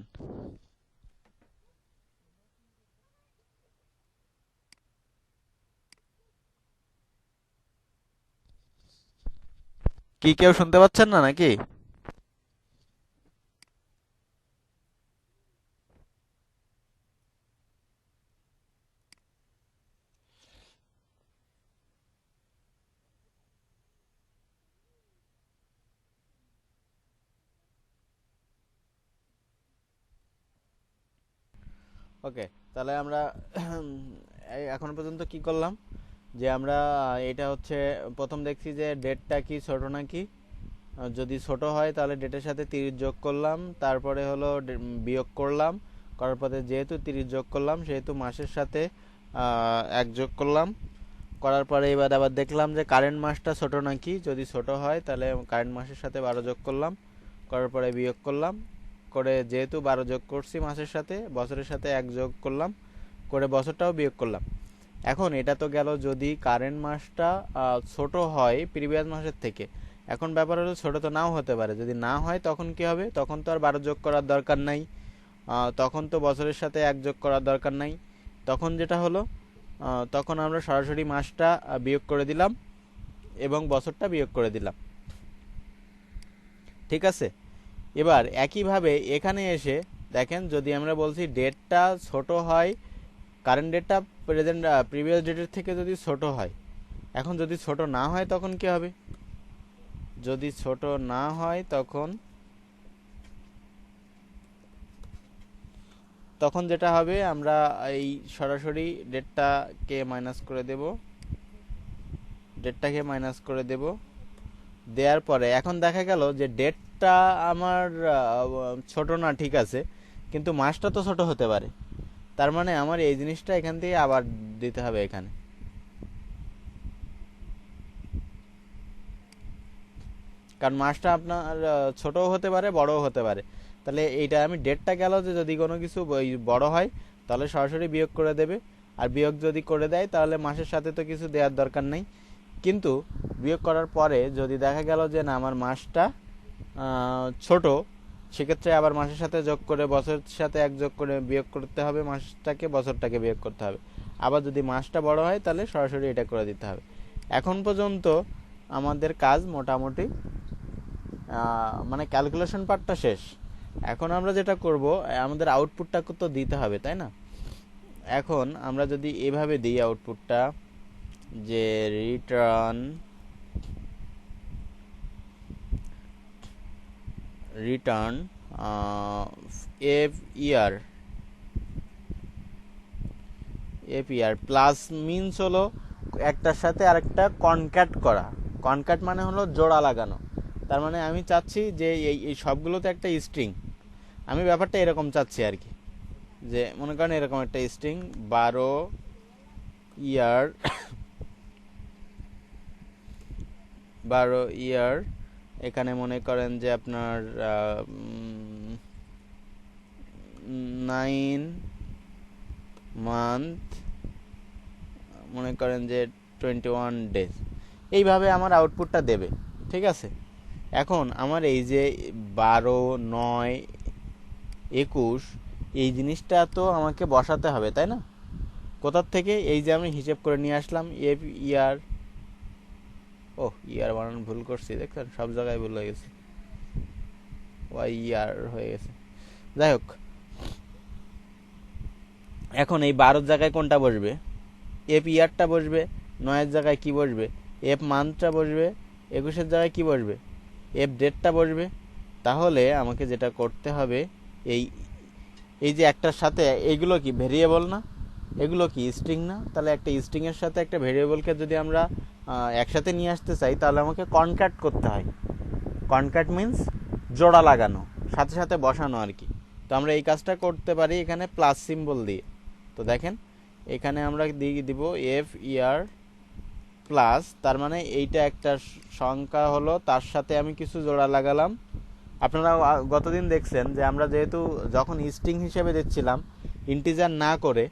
কি কেউ শুনতে পাচ্ছেন না নাকি? ওকে, তাহলে আমরা এখন পর্যন্ত কি করলাম, যে আমরা এটা হচ্ছে প্রথম দেখছি যে ডেটটা কি ছোট নাকি। যদি ছোট হয় তাহলে ডেটের সাথে 30 যোগ করলাম, তারপরে হলো বিয়োগ করলাম, করার পরে যেহেতু 30 যোগ করলাম সেহেতু মাসের সাথে 1 যোগ করলাম, করার পরে এবার আবার দেখলাম যে কারেন্ট মাসটা ছোট নাকি। যদি ছোট হয় তাহলে কারেন্ট মাসের সাথে 12 যোগ করলাম, করার পরে বিয়োগ করলাম, করে যেহেতু 12 যোগ করছি মাসের সাথে, বছরের সাথে 1 যোগ করলাম, করে বছরটাও বিয়োগ করলাম। এখন এটা তো গেল যদি কারেন্ট মাসটা ছোট হয় প্রিভিয়াস মাসের থেকে। এখন ব্যাপার হলো ছোট তো নাও হতে পারে, যদি না হয় তখন কি হবে, তখন তো আর 12 যোগ করার দরকার নাই, তখন তো বছরের সাথে 1 যোগ করার দরকার নাই। তখন যেটা হলো, তখন আমরা সরাসরি মাসটা বিয়োগ করে দিলাম এবং বছরটা বিয়োগ করে দিলাম। ঠিক আছে, এবার একইভাবে এখানে এসে দেখেন, যদি আমরা বলছি ডেটটা ছোট হয়, কারেন্ট ডেটটা প্রেজেন্ট প্রিভিয়াস ডেটের থেকে যদি ছোট হয়, এখন যদি ছোট না হয় তখন কি হবে, যদি ছোট না হয় তখন তখন যেটা হবে, আমরা এই সরাসরি ডেটটাকে মাইনাস করে দেব, ডেটটাকে মাইনাস করে দেব, দেওয়ার পরে এখন দেখা গেল যে ডেটটা আমার ছোট না, ঠিক আছে, কিন্তু মাসটা তো ছোট হতে পারে। তার মানে আমার এই জিনিসটা এখান থেকে আবার দিতে হবে এখানে। কারণ মাসটা আপনার ছোটও হতে পারে বড়ও হতে পারে। তাহলে এইটা আমি ডেটটা গেল যে যদি কোনো কিছু বড় হয় তাহলে সরাসরি বিয়োগ করে দেবে, আর বিয়োগ যদি করে দেয় তাহলে মাসের সাথে তো কিছু দেওয়ার দরকার নেই। কিন্তু বিয়োগ করার পরে যদি দেখা গেল যে না আমার মাসটা ছোট, সেক্ষেত্রে আবার মাসের সাথে যোগ করে বছরের সাথে 1 যোগ করে বিয়োগ করতে হবে, মাসটাকে বছরটাকে বিয়োগ করতে হবে। আবার যদি মাসটা বড় হয় তাহলে সরাসরি এটা করে দিতে হবে। এখন পর্যন্ত আমাদের কাজ মোটামুটি মানে ক্যালকুলেশন পার্টটা শেষ। এখন আমরা যেটা করব, আমাদের আউটপুটটা তো দিতে হবে, তাই না? এখন আমরা যদি এভাবে দিই আউটপুটটা, যে রিটার্ন এফ ইয়ার প্লাস মিনস হলো একটার সাথে আরেকটা কনক্যাট করা। কনক্যাট মানে হলো জোড়া লাগানো। তার মানে আমি চাচ্ছি যে এই সবগুলোতে একটা স্ট্রিং, আমি ব্যাপারটা এরকম চাচ্ছি আর কি, যে মনে করেন এরকম একটা স্ট্রিং 12 ইয়ার 12 ইয়ার, এখানে মনে করেন যে আপনার 9 মান্থ, মনে করেন যে 21 ডেজ, এইভাবে আমার আউটপুটটা দেবে। ঠিক আছে, এখন আমার এই যে 12, 9, 21 এই জিনিসটা তো আমাকে বসাতে হবে, তাই না? কোথার থেকে, এই যে আমি হিসেব করে নিয়ে আসলাম এফ ইয়ার, ও ইয়ার বানান ভুল করছি, দেখছেন সব জায়গায় ভুল হয়ে গেছে, ওয়াই ইয়ার হয়ে গেছে। যাই হোক, এখন এই 12 জায়গায় কোনটা বসবে, এফ ইয়ারটা বসবে, 9 জায়গায় কি বসবে, এফ মান্থটা বসবে, 21 জায়গায় কি বসবে, এফ ডেটটা বসবে। তাহলে আমাকে যেটা করতে হবে, এই এই যে একটার সাথে এইগুলো কি ভেরিয়েবল না, এগুলো কি স্ট্রিং না? তাহলে একটা স্ট্রিং এর সাথে একটা ভেরিয়েবলকে যদি আমরা একসাথে নিয়ে আসতে চাই তাহলে আমাকে কনক্যাট করতে হয়। কনক্যাট মিন্স জোড়া লাগানো, সাথে সাথে বসানো আর কি। তো আমরা এই কাজটা করতে পারি এখানে প্লাস সিম্বল দিয়ে। তো দেখেন এখানে আমরা দিয়ে দিব এফ ইয়ার প্লাস, তার মানে এইটা একটা সংখ্যা হলো, তার সাথে আমি কিছু জোড়া লাগালাম। আপনারা গতদিন দেখছেন যে আমরা যেহেতু যখন স্ট্রিং হিসেবে দিচ্ছিলাম ইন্টিজার না করে,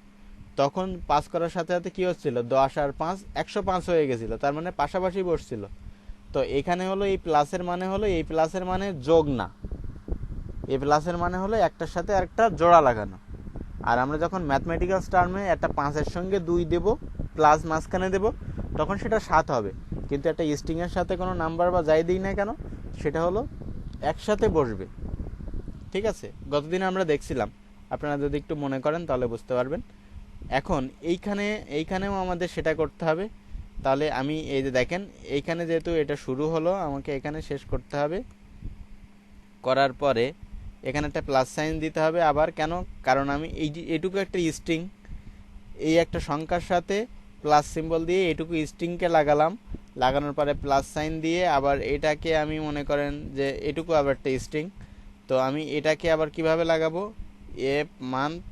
তখন পাস করার সাথে সাথে কি হচ্ছিল, 10 আর 5 105 হয়ে গেছিল, তার মানে পাশাপাশি বসছিল। তো এখানে হলো এই প্লাসের মানে হলো, এই প্লাসের মানে যোগ না, এই প্লাসের মানে হলো একটার সাথে আরেকটা জোড়া লাগানো। আর আমরা যখন ম্যাথমেটিক্যাল টার্মে একটা 5-এর সঙ্গে 2 দেব, প্লাস মাঝখানে দেব, তখন সেটা 7 হবে। কিন্তু একটা স্ট্রিং এর সাথে কোনো নাম্বার বা যাই দিই না কেন, সেটা হলো একসাথে বসবে। ঠিক আছে, গতদিন আমরা দেখছিলাম, আপনারা যদি একটু মনে করেন তাহলে বুঝতে পারবেন। এখন এইখানেও আমাদের সেটা করতে হবে। তাহলে আমি এই যে দেখেন এইখানে যেহেতু এটা শুরু হলো, আমাকে এখানে শেষ করতে হবে। করার পরে এখানে একটা প্লাস সাইন দিতে হবে আবার। কেন? কারণ আমি এইটুকু একটা স্ট্রিং, এই একটা সংখ্যার সাথে প্লাস সিম্বল দিয়ে এটুকু স্ট্রিংকে লাগালাম, লাগানোর পরে প্লাস সাইন দিয়ে আবার এটাকে আমি মনে করেন যে এটুকু আবার একটা স্ট্রিং, তো আমি এটাকে আবার কিভাবে লাগাবো, এফ মান্থ।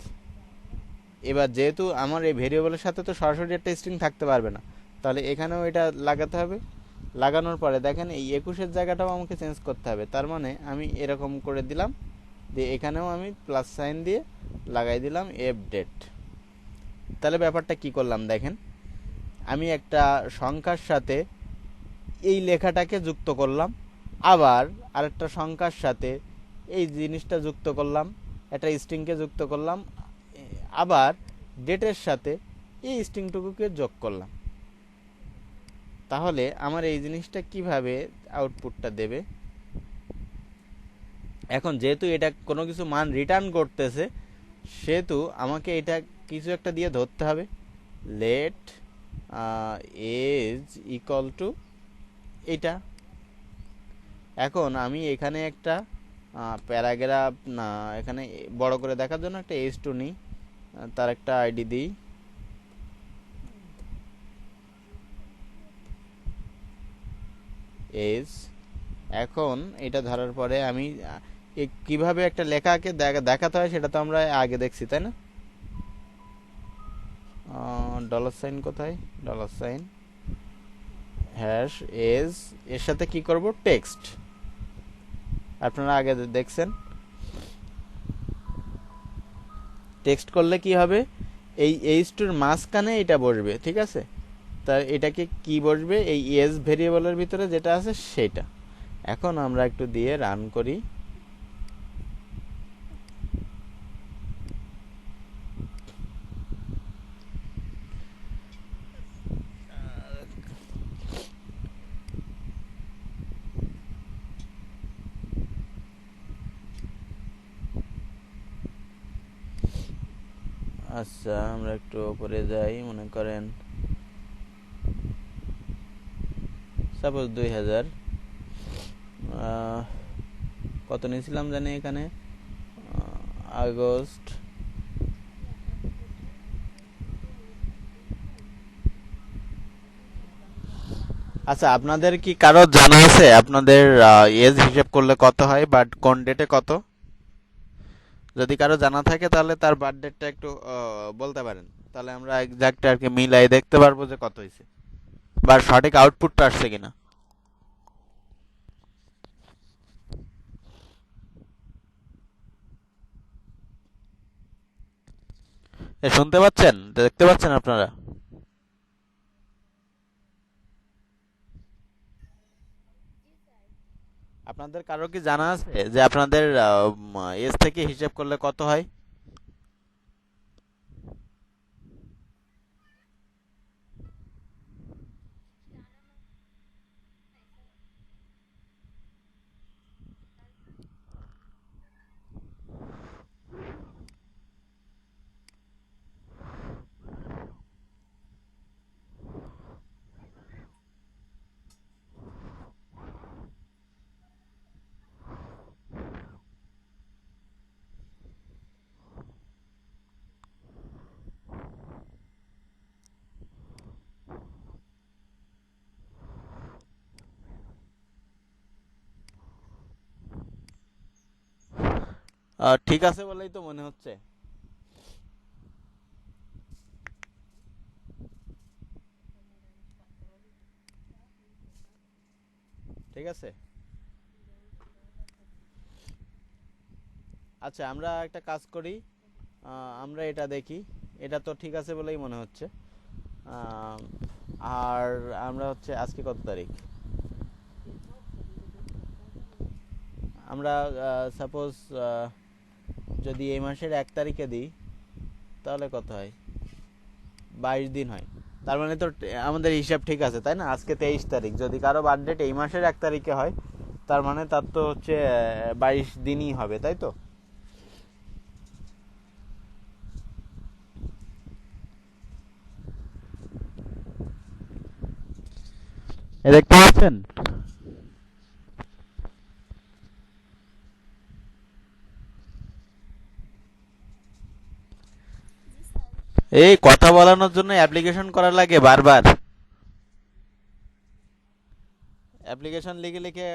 এবার যেহেতু আমার এই ভেরিয়েবলের সাথে তো সরাসরি একটা স্ট্রিং থাকতে পারবে না, তাহলে এখানেও এটা লাগাতে হবে। লাগানোর পরে দেখেন এই 21-এর জায়গাটাও আমাকে চেঞ্জ করতে হবে, তার মানে আমি এরকম করে দিলাম, দিয়ে এখানেও আমি প্লাস সাইন দিয়ে লাগাই দিলাম এফ ডেট। তাহলে ব্যাপারটা কি করলাম দেখেন, আমি একটা সংখ্যার সাথে এই লেখাটাকে যুক্ত করলাম, আবার আরেকটা সংখ্যার সাথে এই জিনিসটা যুক্ত করলাম, একটা স্ট্রিংকে যুক্ত করলাম, আবার ডেটের সাথে এই স্ট্রিংটুকুকে যোগ করলাম। তাহলে আমার এই জিনিসটা কিভাবে আউটপুটটা দেবে? এখন যেহেতু এটা কোনো কিছু মান রিটার্ন করতেছে, সেহেতু আমাকে এটা কিছু একটা দিয়ে ধরতে হবে। লেট এজ ইকুয়াল টু এটা। এখন আমি এখানে একটা প্যারাগ্রাফ না, এখানে বড় করে দেখার জন্য একটা এজ টু নিই, তার একটা আইডি দিই, এজ। এখন এটা ধরার পরে আমি কিভাবে একটা লেখাকে দেখাতে হয় সেটা তো আমরা আগে দেখছি, তাই না? ডলার সাইন কোথায়, ডলার সাইন হ্যাশ এজ, এর সাথে কি করব, টেক্সট। আপনারা আগে দেখছেন টেক্সট করলে কি হবে, এই এইচ টুর মাঝখানে এটা বসবে, ঠিক আছে? তা এটাকে কি বসবে, এই এজ ভেরিয়েবলের ভিতরে যেটা আছে সেটা। এখন আমরা একটু দিয়ে রান করি। আচ্ছা আমরা একটু উপরে যাই, মনে করেন সাপোজ 2000, কত নিয়েছিলাম জানি এখানে, আগস্ট। আচ্ছা আপনাদের কি কারো জানা আছে আপনাদের এজ হিসেব করলে কত হয়, বাট কোন ডেটে কত? যদি কারো জানা থাকে তাহলে তার বার্থ ডেটটা একটু বলতে পারেন, তাহলে আমরা এক্সাক্ট আর কি মিলাই দেখতে পারবো যে কত হয়েছে বা সঠিক আউটপুটটা আসছে কিনা। শুনতে পাচ্ছেন, দেখতে পাচ্ছেন আপনারা? আপনাদের কারো কি জানা আছে যে আপনাদের এজ থেকে হিসাব করলে কত হয়? ঠিক আছে বলেই তো মনে হচ্ছে। ঠিক আছে, আচ্ছা আমরা একটা কাজ করি, আমরা এটা দেখি, এটা তো ঠিক আছে বলেই মনে হচ্ছে। আহ, আর আমরা হচ্ছে আজকে কত তারিখ, আমরা সাপোজ যদি এই মাসের 1 তারিখে দিই তাহলে কত হয়, 22 দিন হয়। তার মানে তো আমাদের হিসাব ঠিক আছে, তাই না? আজকে 23 তারিখ, যদি কারো বার্থডেট এই মাসের 1 তারিখে হয় তার মানে তার তো হচ্ছে 22 দিনই হবে, তাই তো? দেখতে পাচ্ছেন? এই কথা বলানোর জন্য অ্যাপ্লিকেশন করা লাগে বারবার, অ্যাপ্লিকেশন লিখে লিখে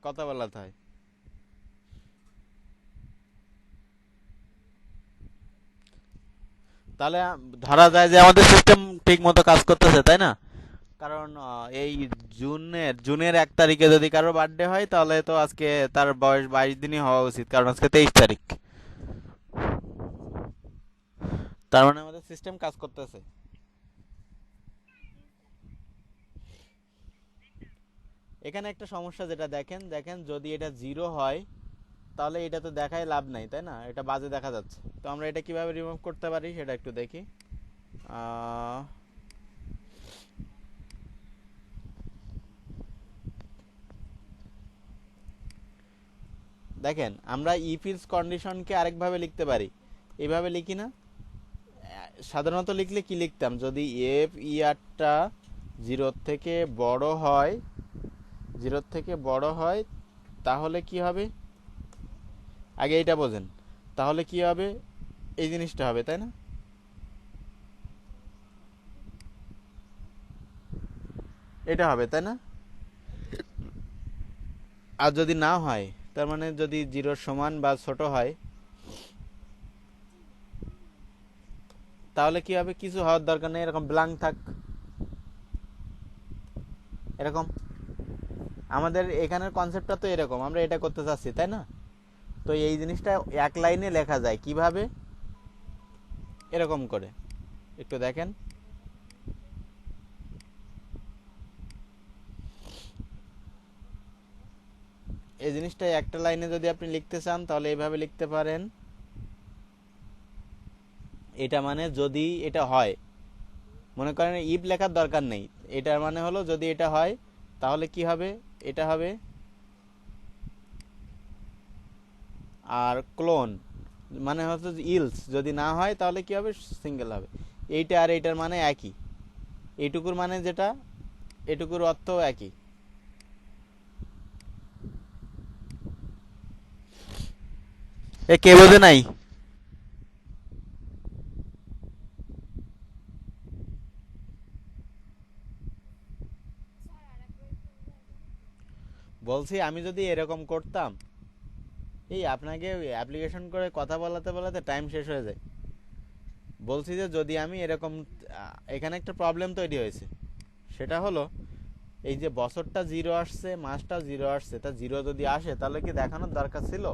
কথা বলাতে হয়। তাহলে ধরা যায় যে আমাদের সিস্টেম ঠিক মতো কাজ করতেছে, তাই না? কারণ এই জুনের 1 তারিখে যদি কারো বার্থডে হয় তাহলে তো আজকে তার বয়স 22 দিনই হওয়া উচিত, কারণ আজকে 23 তারিখ। তার মানে আমাদের সিস্টেম কাজ করতেছে। এখানে একটা সমস্যা যেটা দেখেন, দেখেন যদি এটা 0 হয় তাহলে এটা তো দেখায় লাভ নাই, তাই না? এটা বাজে দেখা যাচ্ছে। তো আমরা এটা কিভাবে রিমুভ করতে পারি সেটা একটু দেখি। আহ, দেখেন আমরা ইফ ইলস কন্ডিশনকে আরেকভাবে লিখতে পারি, এইভাবে লিখি না? সাধারণত লিখলে কি লিখতাম, যদি এফ ইয়ারটা 0-র থেকে বড় হয়, 0-র থেকে বড় হয় তাহলে কি হবে, আগে এইটা বোঝেন। তাহলে কি হবে, এই জিনিসটা হবে, তাই না? এটা হবে, তাই না? আর যদি না হয়, তার মানে যদি 0-র সমান বা ছোট হয় তাহলে কি হবে, কিছু হওয়ার দরকার নেই, এরকম ব্ল্যাঙ্ক থাক, এরকম। আমাদের এখানের কনসেপ্টটা তো এরকম, আমরা এটা করতে চাচ্ছি, তাই না? তো এই জিনিসটা এক লাইনে লেখা যায় কিভাবে, এরকম করে একটু দেখেন। এই জিনিসটা একটা লাইনে যদি আপনি লিখতে চান তাহলে এইভাবে লিখতে পারেন। এটা মানে যদি এটা হয়, মনে করেন ইফ লেখার দরকার নেই, এটার মানে হলো যদি এটা হয় তাহলে কি হবে, এটা হবে। আর ক্লোন মানে হচ্ছে ইলস, যদি না হয় তাহলে কি হবে, সিঙ্গেল হবে। এইটা আর এইটার মানে একই, এইটুকুর মানে যেটা, এটুকুর অর্থ একই। এ কে বোঝে নাই? বলছি আমি যদি এরকম করতাম, এই আপনাকে অ্যাপ্লিকেশন করে কথা বলাতে বলাতে টাইম শেষ হয়ে যায়। বলছি যে যদি আমি এরকম, এখানে একটা প্রবলেম তৈরি হয়েছে, সেটা হলো এই যে বছরটা 0 আসছে, মাসটা 0 আসছে, তা 0 যদি আসে তাহলে কি দেখানোর দরকার ছিল?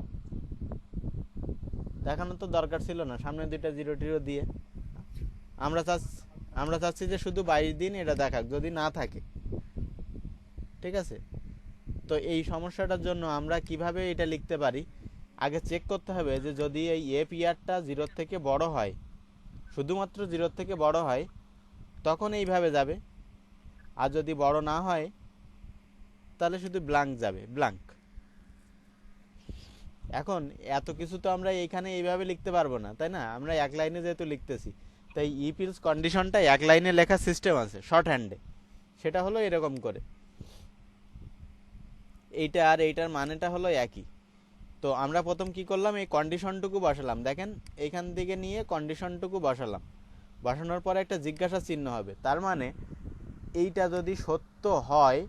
দেখানোর তো দরকার ছিল না, সামনে দুইটা 0 টিরো দিয়ে। আমরা চাচ্ছি আমরা চাচ্ছি যে শুধু 22 দিন এটা দেখাক, যদি না থাকে, ঠিক আছে? তো এই সমস্যাটার জন্য আমরা কিভাবে এটা লিখতে পারি, আগে চেক করতে হবে যে যদি এই এফ ইয়ারটা 0-র থেকে বড় হয়, শুধুমাত্র 0-র থেকে বড় হয়, তখন এইভাবে যাবে। আর যদি বড় না হয় তাহলে শুধু ব্ল্যাঙ্ক যাবে, ব্ল্যাঙ্ক। এখন এত কিছু তো আমরা এইখানে এইভাবে লিখতে পারবো না, তাই না? আমরা এক লাইনে যেহেতু লিখতেছি, তাই ইফ ইলস কন্ডিশনটা এক লাইনে লেখার সিস্টেম আছে শর্ট হ্যান্ডে, সেটা হলো এরকম করে। এইটা আর এইটার মানেটা হলো একই। তো আমরা প্রথম কি করলাম, এই কন্ডিশনটুকু বসালাম, দেখেন এইখান থেকে নিয়ে কন্ডিশনটুকু বসালাম। বসানোর পরে একটা জিজ্ঞাসা চিহ্ন হবে, তার মানে এইটা যদি সত্য হয়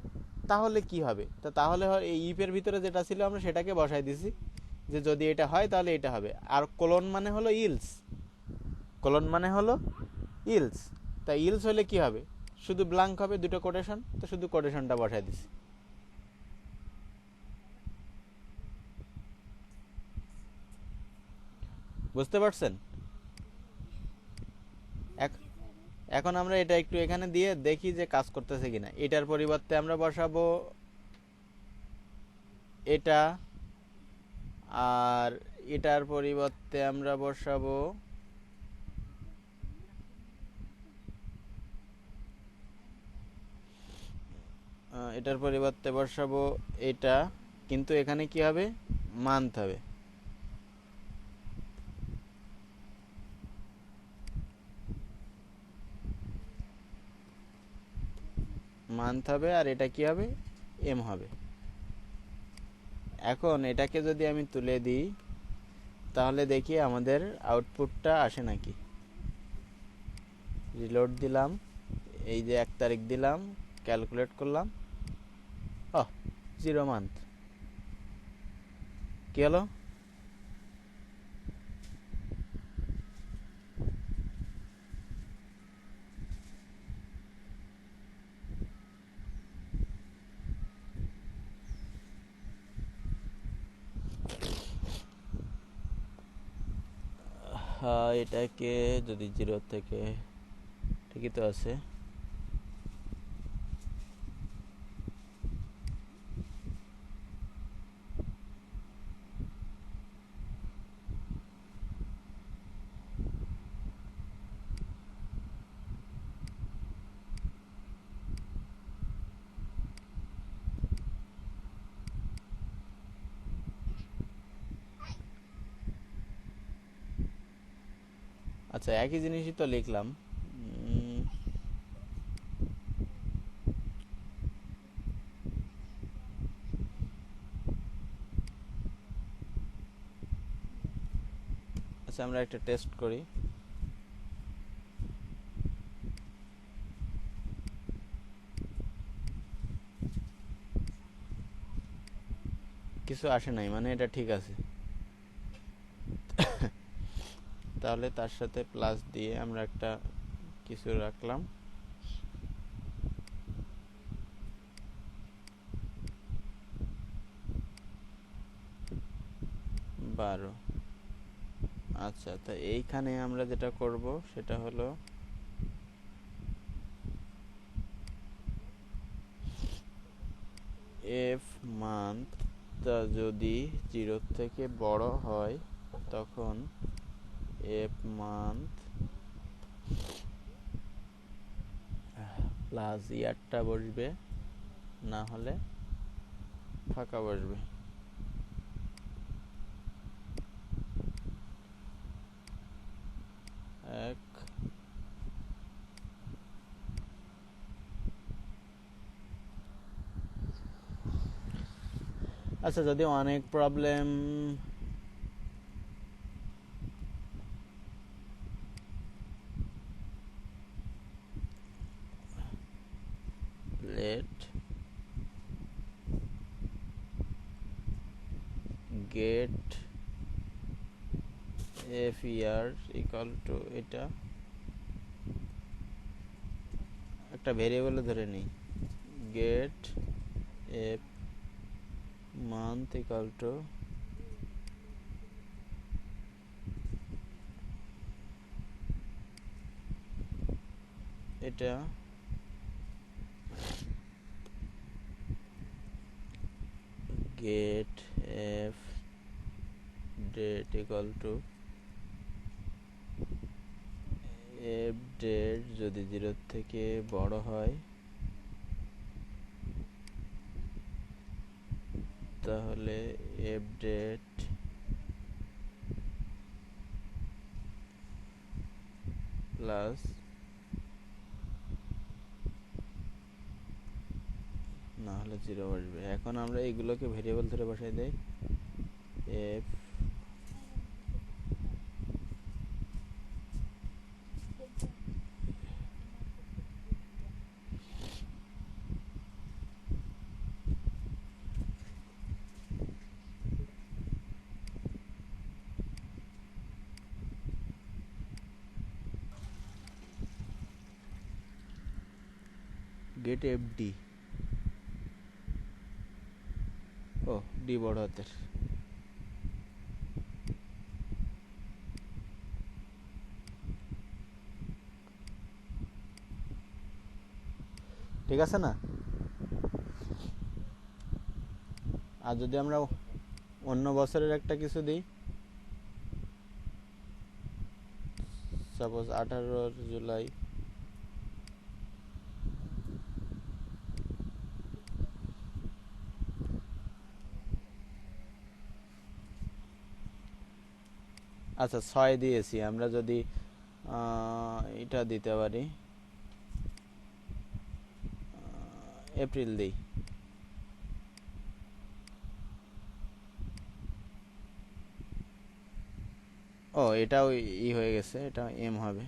তাহলে কি হবে, তাহলে এই ইফের ভিতরে যেটা ছিল আমরা সেটাকে বসাই দিছি, যে যদি এটা হয় তাহলে এটা হবে। আর কোলন মানে হলো ইলস, কোলন মানে হলো ইলস। তা ইলস হলে কি হবে, শুধু ব্ল্যাঙ্ক হবে, দুটো কোটেশন, তো শুধু কোটেশনটা বসাই দিছি। বুঝতে পারছেন? এখন আমরা এটা একটু এখানে দিয়ে দেখি যে কাজ করতেছে কিনা। এটার পরিবর্তে আমরা বসাবো এটা, আর এটার পরিবর্তে আমরা বসাবো এটার পরিবর্তে বসাবো এটা, কিন্তু এখানে কি হবে, মান্থ হবে। মান্থ হবে, আর এটা কি হবে, এম হবে। এখন এটাকে যদি আমি তুলে দিই তাহলে দেখি আমাদের আউটপুটটা আসে নাকি। রিলোড দিলাম, এই যে 1 তারিখ দিলাম, ক্যালকুলেট করলাম, 0 মান্থ। কি হলো? এটাকে যদি 0 থেকে, ঠিকই তো আছে। আচ্ছা, একই জিনিসই তো লিখলাম। আচ্ছা, আমরা একটা টেস্ট করি। কিছু আসে নাই, মানে এটা ঠিক আছে। তাহলে তার সাথে প্লাস দিয়ে আমরা একটা কিছু রাখলাম। 12। আচ্ছা, তো এইখানে আমরা যেটা করব সেটা হলো এফ মান্থ যদি 0 থেকে বড় হয় তখন এফ মান্থ প্লাস ইয়ারটা বসবে, না হলে ফাঁকা বসবে। এক আচ্ছা, যদি অনেক problem let get F year equal to, এটা একটা ভেরিয়েবলে ধরে নিই, get F month equal to এটা get F date equal to F date যদি 0 থেকে বড় হয় তাহলে এফ ডেট প্লাস না হলে 0 বসবে। এখন আমরা এইগুলোকে ভেরিয়েবল ধরে বসাই দেই। এফ গেট এফ ডি, ও ডি বড় হাতের, ঠিক আছে না? আর যদি আমরা অন্য বছরের একটা কিছু দিই, সাপোজ 18 জুলাই, আচ্ছা 6 দিয়েছি, আমরা যদি এটা দিতে পারি, এপ্রিল দিই। ও, এটাও ই হয়ে গেছে, এটা এম হবে।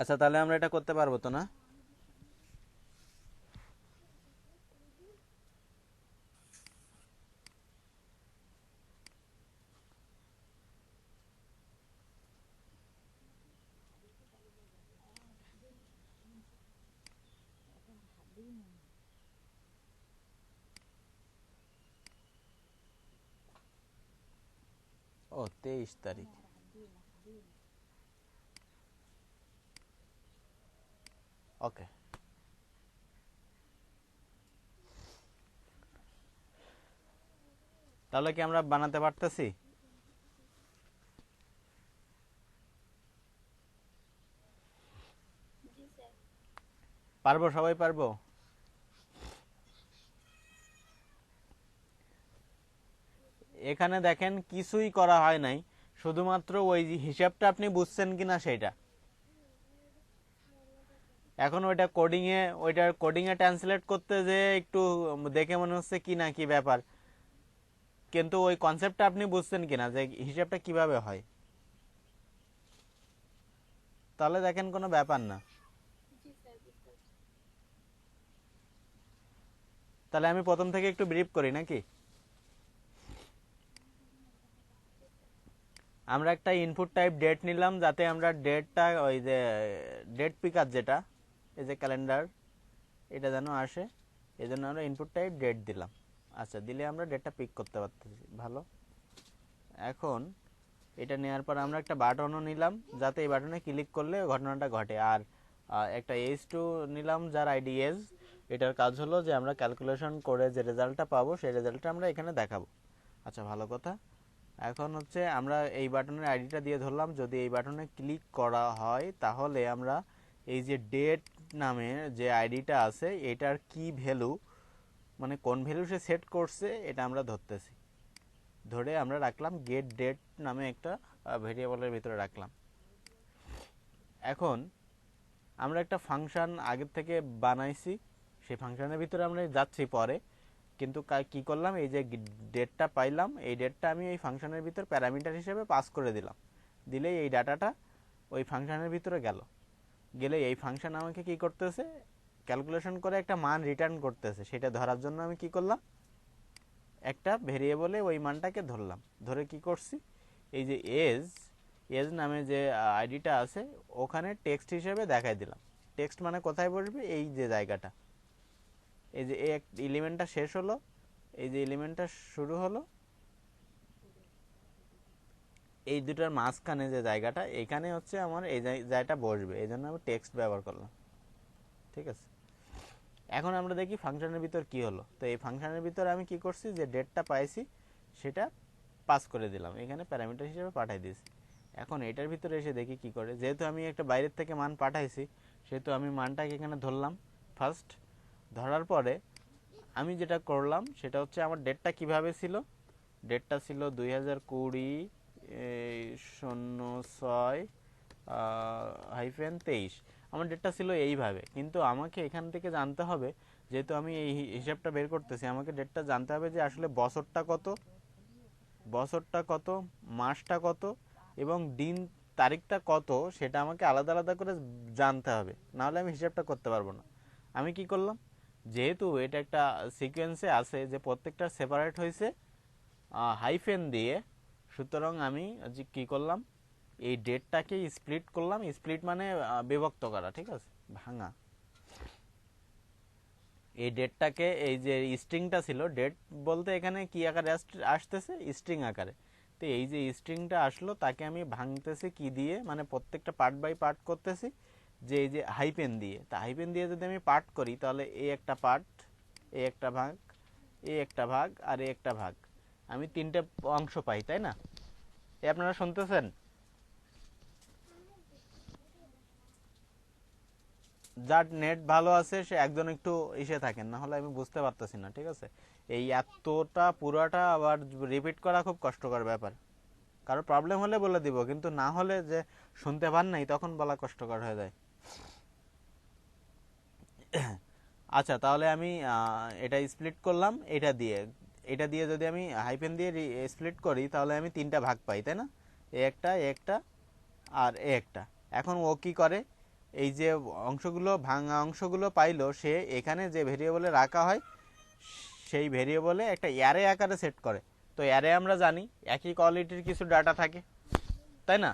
আচ্ছা, তাহলে আমরা এটা করতে পারবো তো না? ও, 23 তারিখ। ওকে, তাহলে কি আমরা বানাতে পারতেছি? পারবো, সবাই পারবো? এখানে দেখেন কিছুই করা হয় নাই, শুধুমাত্র ওই হিসাবটা আপনি বুঝছেন কিনা সেটা। এখন ওইটার কোডিং এ ট্রান্সলেট করতে যে একটু দেখে মনে হচ্ছে কি না কি ব্যাপার, কিন্তু ওই কনসেপ্টটা আপনি বুঝছেন কিনা যে হিসাবটা কিভাবে হয়, তাহলে দেখেন কোনো ব্যাপার না। তাহলে আমি প্রথম থেকে একটু ব্রিফ করি নাকি? আমরা একটা ইনপুট টাইপ ডেট নিলাম, যাতে আমরা ডেটটা ওই যে ডেট পিকার যেটা, এই যে ক্যালেন্ডার, এটা যেন আসে, এই জন্য আমরা ইনপুট টাইপ ডেট দিলাম। আচ্ছা, দিলে আমরা ডেটটা পিক করতে পারতেছি, ভালো। এখন এটা নেওয়ার পর আমরা একটা বাটনও নিলাম, যাতে এই বাটনে ক্লিক করলে ঘটনাটা ঘটে। আর একটা H2 নিলাম, যার আইডি এজ। এটার কাজ হলো যে আমরা ক্যালকুলেশন করে যে রেজাল্টটা পাবো, সেই রেজাল্টটা আমরা এখানে দেখাবো। আচ্ছা, ভালো কথা। এখন হচ্ছে আমরা এই বাটনের আইডিটা দিয়ে ধরলাম, যদি এই বাটনে ক্লিক করা হয় তাহলে আমরা এই যে ডেট নামে যে আইডিটা আছে এটার কি ভ্যালু, মানে কোন ভ্যালু সে সেট করছে, এটা আমরা ধরতেছি। ধরে আমরা রাখলাম গেট ডেট নামে একটা ভেরিয়েবলের ভিতরে রাখলাম। এখন আমরা একটা ফাংশন আগের থেকে বানাইছি, সেই ফাংশনের ভিতরে আমরা যাচ্ছি পরে, কিন্তু কি করলাম, এই যে ডেটটা পাইলাম, এই ডেটটা আমি এই ফাংশনের ভিতর প্যারামিটার হিসেবে পাস করে দিলাম। দিলেই এই ডাটাটা ওই ফাংশনের ভিতরে গেলে এই ফাংশন আমাকে কি করতেছে, ক্যালকুলেশন করে একটা মান রিটার্ন করতেছে। সেটা ধরার জন্য আমি কি করলাম, একটা ভেরিয়েবলে ওই মানটাকে ধরলাম। ধরে কি করছি, এই যে এজ এজ নামে যে আইডিটা আছে ওখানে টেক্সট হিসেবে দেখাই দিলাম। টেক্সট মানে কোথায় বসবে, এই যে জায়গাটা, এই যে এই এলিমেন্টটা শেষ হলো, এই যে এলিমেন্টটা শুরু হলো, এই দুটার মাঝখানে যে জায়গাটা, এখানে হচ্ছে আমার এই জায়গাটা বসবে, এই জন্য আমি টেক্সট ব্যবহার করলাম। ঠিক আছে, এখন আমরা দেখি ফাংশনের ভিতর কি হলো। তো এই ফাংশনের ভিতর আমি কি করছি, যে ডেটটা পাইছি সেটা পাস করে দিলাম, এখানে প্যারামিটার হিসেবে পাঠাই দিয়েছি। এখন এটার ভিতরে এসে দেখি কি করে, যেহেতু আমি একটা বাইরের থেকে মান পাঠাইছি, সেহেতু আমি মানটাকে এখানে ধরলাম ফার্স্ট। ধরার পরে আমি যেটা করলাম সেটা হচ্ছে, আমার ডেটটা কিভাবে ছিল, ডেটটা ছিল 2020 06 -23। আমার ডেটটা ছিল এইভাবে, কিন্তু আমাকে এখান থেকে জানতে হবে, যেহেতু আমি এই হিসাবটা বের করতেছি, আমাকে ডেটটা জানতে হবে যে আসলে বছরটা কত, মাসটা কত এবং দিন তারিখটা কত, সেটা আমাকে আলাদা আলাদা করে জানতে হবে, নাহলে আমি হিসাবটা করতে পারবো না। আমি কি করলাম, যেহেতু এটা একটা সিকোয়েন্সে আছে যে প্রত্যেকটা সেপারেট হয়েছে হাইফেন দিয়ে, সুতরাং আমি কি করলাম, এই ডেটটাকে স্প্লিট করলাম। স্প্লিট মানে বিভক্ত করা, ঠিক আছে, ভাঙা। এই ডেটটাকে, এই যে স্ট্রিংটা ছিল, ডেট বলতে এখানে কি আকারে আসতেছে, স্ট্রিং আকারে। তো এই যে স্ট্রিংটা আসলো, তাকে আমি ভাঙতেছি কি দিয়ে, মানে প্রত্যেকটা পার্ট বাই পার্ট করতেছি, যে এই যে হাইপেন দিয়ে। তা হাইপেন দিয়ে যদি আমি পার্ট করি, তাহলে এই একটা পার্ট, এই একটা ভাগ, এই একটা ভাগ আর এই একটা ভাগ, আমি তিনটে অংশ পাই, তাই না? এ আপনারা শুনতেছেন? যার নেট ভালো আছে সে একজন একটু ইসে থাকেন, না হলে আমি বুঝতে পারতেছি না, ঠিক আছে? এই এতটা পুরাটা আবার রিপিট করা খুব কষ্টকর ব্যাপার। কারো প্রবলেম হলে বলে দিব, কিন্তু না হলে যে শুনতে পান নাই তখন বলা কষ্টকর হয়ে যায়। আচ্ছা, তাহলে আমি এটা স্প্লিট করলাম, এটা দিয়ে যদি আমি হাইপেন দিয়ে স্প্লিট করি, তাহলে আমি তিনটা ভাগ পাই, তাই না? এ একটা, এ একটা আর এ একটা। এখন ও কি করে, এই যে অংশগুলো ভাঙা অংশগুলো পাইলো, সে এখানে যে ভেরিয়েবলে রাখা হয় সেই ভেরিয়েবলে একটা অ্যারে আকারে সেট করে। তো অ্যারে আমরা জানি একই কোয়ালিটির কিছু ডাটা থাকে, তাই না?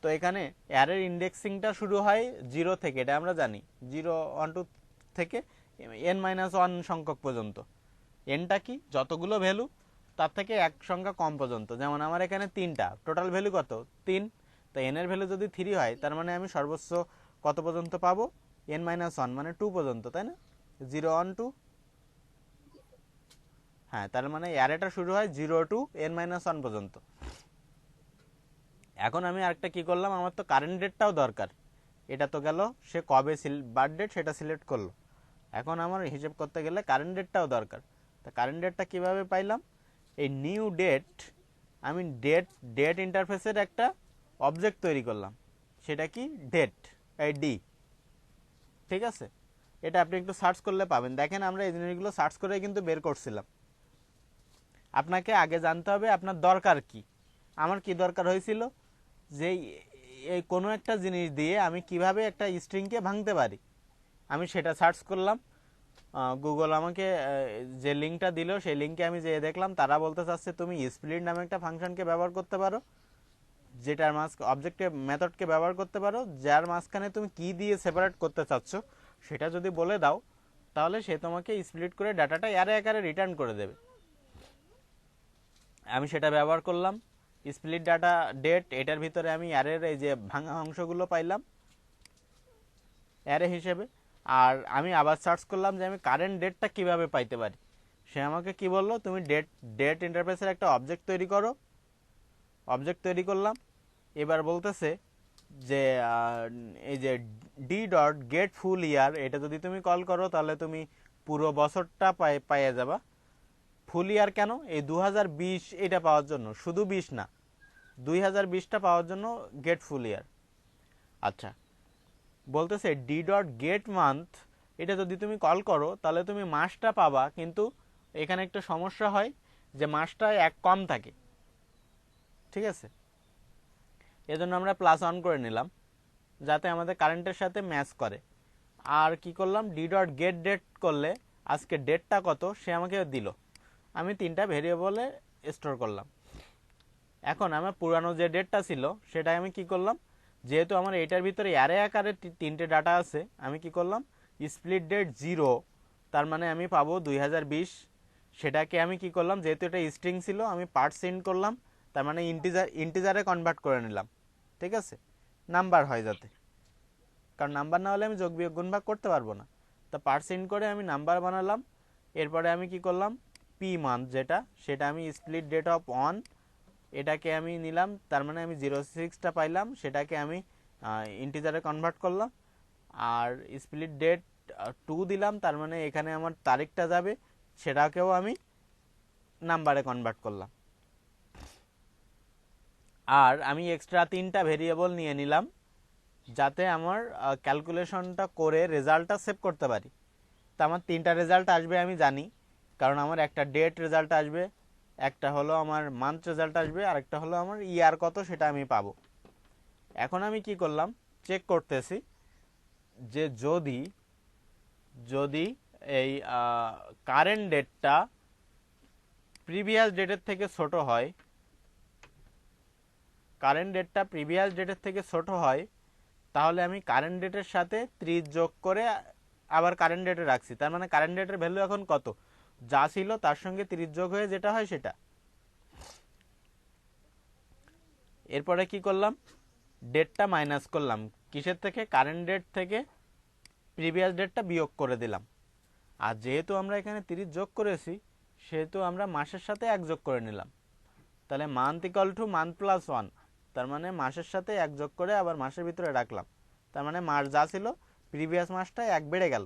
তো এখানে অ্যারের ইন্ডেক্সিংটা শুরু হয় 0 থেকে, এটা আমরা জানি 0 1 2 থেকে n-1 সংখ্যক পর্যন্ত। এনটা কি? যতগুলো ভ্যালু তার থেকে এক সংখ্যা কম পর্যন্ত। যেমন আমার এখানে 3টা, টোটাল ভ্যালু কত? 3। তো এন এর ভ্যালু যদি 3 হয়, তার মানে আমি সর্বোচ্চ কত পর্যন্ত পাবো? n-1 মানে 2 পর্যন্ত, তাই না? 0 1 2। হ্যাঁ, তার মানে অ্যারেটা শুরু হয় 0 টু n-1 পর্যন্ত। এখন আমি আরেকটা কি করলাম, আমার তো কারেন্ট ডেটটাও দরকার। এটা তো গেল সে কবে বার্থ ডেট সেটা সিলেক্ট করলো। এখন আমার হিসেব করতে গেলে কারেন্ট ডেটটাও দরকার। তা কারেন্ট ডেটটা কিভাবে পাইলাম? এই নিউ ডেট, আমি ডেট ইন্টারফেসের একটা অবজেক্ট তৈরি করলাম। সেটা কি? ডেট, এই ডি। ঠিক আছে, এটা আপনি একটু সার্চ করলে পাবেন। দেখেন আমরা এই জিনিসগুলো সার্চ করে কিন্তু বের করছিলাম। আপনাকে আগে জানতে হবে আপনার দরকার কি। আমার কি দরকার হয়েছিল, যে এই কোনো একটা জিনিস দিয়ে আমি কিভাবে একটা স্ট্রিংকে ভাঙতে পারি, আমি সেটা সার্চ করলাম। গুগল আমাকে যে লিঙ্কটা দিল, সেই লিঙ্কে আমি যেয়ে দেখলাম তারা বলতে চাচ্ছে তুমি স্প্লিট নামে একটা ফাংশনকে ব্যবহার করতে পারো, যেটার অবজেক্টে মেথডকে ব্যবহার করতে পারো, যার মাঝখানে তুমি কি দিয়ে সেপারেট করতে চাচ্ছ সেটা যদি বলে দাও, তাহলে সে তোমাকে স্প্লিট করে ডাটাটা অ্যারে আকারে রিটার্ন করে দেবে। আমি সেটা ব্যবহার করলাম, স্প্লিট ডাটা ডেট, এটার ভিতরে আমি অ্যারের এই যে ভাঙা অংশগুলো পাইলাম অ্যারে হিসেবে। আর আমি আবার সার্চ করলাম যে আমি কারেন্ট ডেটটা কিভাবে পাইতে পারি। সে আমাকে কি বললো, তুমি ডেট ইন্টারফেসের একটা অবজেক্ট তৈরি করো। অবজেক্ট তৈরি করলাম। এবার বলতেছে যে এই যে ডি ডট গেট ফুল ইয়ার, এটা যদি তুমি কল করো তাহলে তুমি পুরো বছরটা পাইয়ে যাবা। ফুল ইয়ার কেন? এই 2020 এটা পাওয়ার জন্য, শুধু 20 না, 2020টা পাওয়ার জন্য গেট ফুল ইয়ার। আচ্ছা, বলতেছে ডি ডট গেট মান্থ, এটা যদি তুমি কল করো তাহলে তুমি মাসটা পাবা, কিন্তু এখানে একটা সমস্যা হয় যে মাসটা এক কম থাকে। ঠিক আছে, এজন্য আমরা +1 করে নিলাম যাতে আমাদের কারেন্টের সাথে ম্যাচ করে। আর কি করলাম, ডি ডট গেট ডেট করলে আজকে ডেটটা কত সে আমাকে দিল, আমি 3টা ভেরিয়েবলে স্টোর করলাম। এখন আমার পুরানো যে ডেটটা ছিল সেটা আমি কি করলাম, যেহেতু আমার এটার ভিতরে অ্যারে আকারে 3টে ডাটা আছে, আমি কি করলাম, স্প্লিট ডেট 0, তার মানে আমি পাবো 2020। সেটাকে আমি কি করলাম, যেহেতু এটা স্ট্রিং ছিল আমি % করলাম, তার মানে ইন্টিজারে কনভার্ট করে নিলাম। ঠিক আছে, নাম্বার হয় যাতে, কারণ নাম্বার না হলে আমি যোগ বিয়োগ গুণ ভাগ করতে পারবো না। তা % করে আমি নাম্বার বানালাম। এরপরে আমি কি করলাম, পি মান্থ যেটা, সেটা আমি স্প্লিট ডেট অফ 1 এটাকে আমি নিলাম, তার মানে আমি 06টা পাইলাম, সেটাকে আমি ইন্টিজারে কনভার্ট করলাম। আর স্প্লিট ডেট 2 দিলাম, তার মানে এখানে আমার তারিখটা যাবে, সেটাকেও আমি নাম্বারে কনভার্ট করলাম। আর আমি এক্সট্রা 3টা ভেরিয়েবল নিয়ে নিলাম যাতে আমার ক্যালকুলেশনটা করে রেজাল্টটা সেভ করতে পারি। তা আমার 3টা রেজাল্ট আসবে আমি জানি, কারণ আমার একটা ডেট রেজাল্ট আসবে, একটা হলো আমার মান্থ রেজাল্ট আসবে, আর একটা হলো আমার ইয়ার কত সেটা আমি পাবো। এখন আমি কি করলাম, চেক করতেছি যে যদি এই কারেন্ট ডেটটা প্রিভিয়াস ডেটের থেকে ছোট হয়, কারেন্ট ডেটটা প্রিভিয়াস ডেটের থেকে ছোট হয়, তাহলে আমি কারেন্ট ডেটের সাথে 30 যোগ করে আবার কারেন্ট ডেটে রাখছি। তার মানে কারেন্ট ডেটের ভ্যালু এখন কত, যা ছিল তার সঙ্গে 30 যোগ হয়ে যেটা হয় সেটা। এরপরে কি করলাম, ডেটটা মাইনাস করলাম কিসের থেকে, কারেন্ট ডেট থেকে প্রিভিয়াস ডেটটা বিয়োগ করে দিলাম। আর যেহেতু আমরা এখানে 30 যোগ করেছি, সেহেতু আমরা মাসের সাথে 1 যোগ করে নিলাম। তাহলে month equal two month plus 1, তার মানে মাসের সাথে 1 যোগ করে আবার মাসের ভিতরে রাখলাম, তার মানে মাস যা ছিল প্রিভিয়াস মাসটা 1 বেড়ে গেল।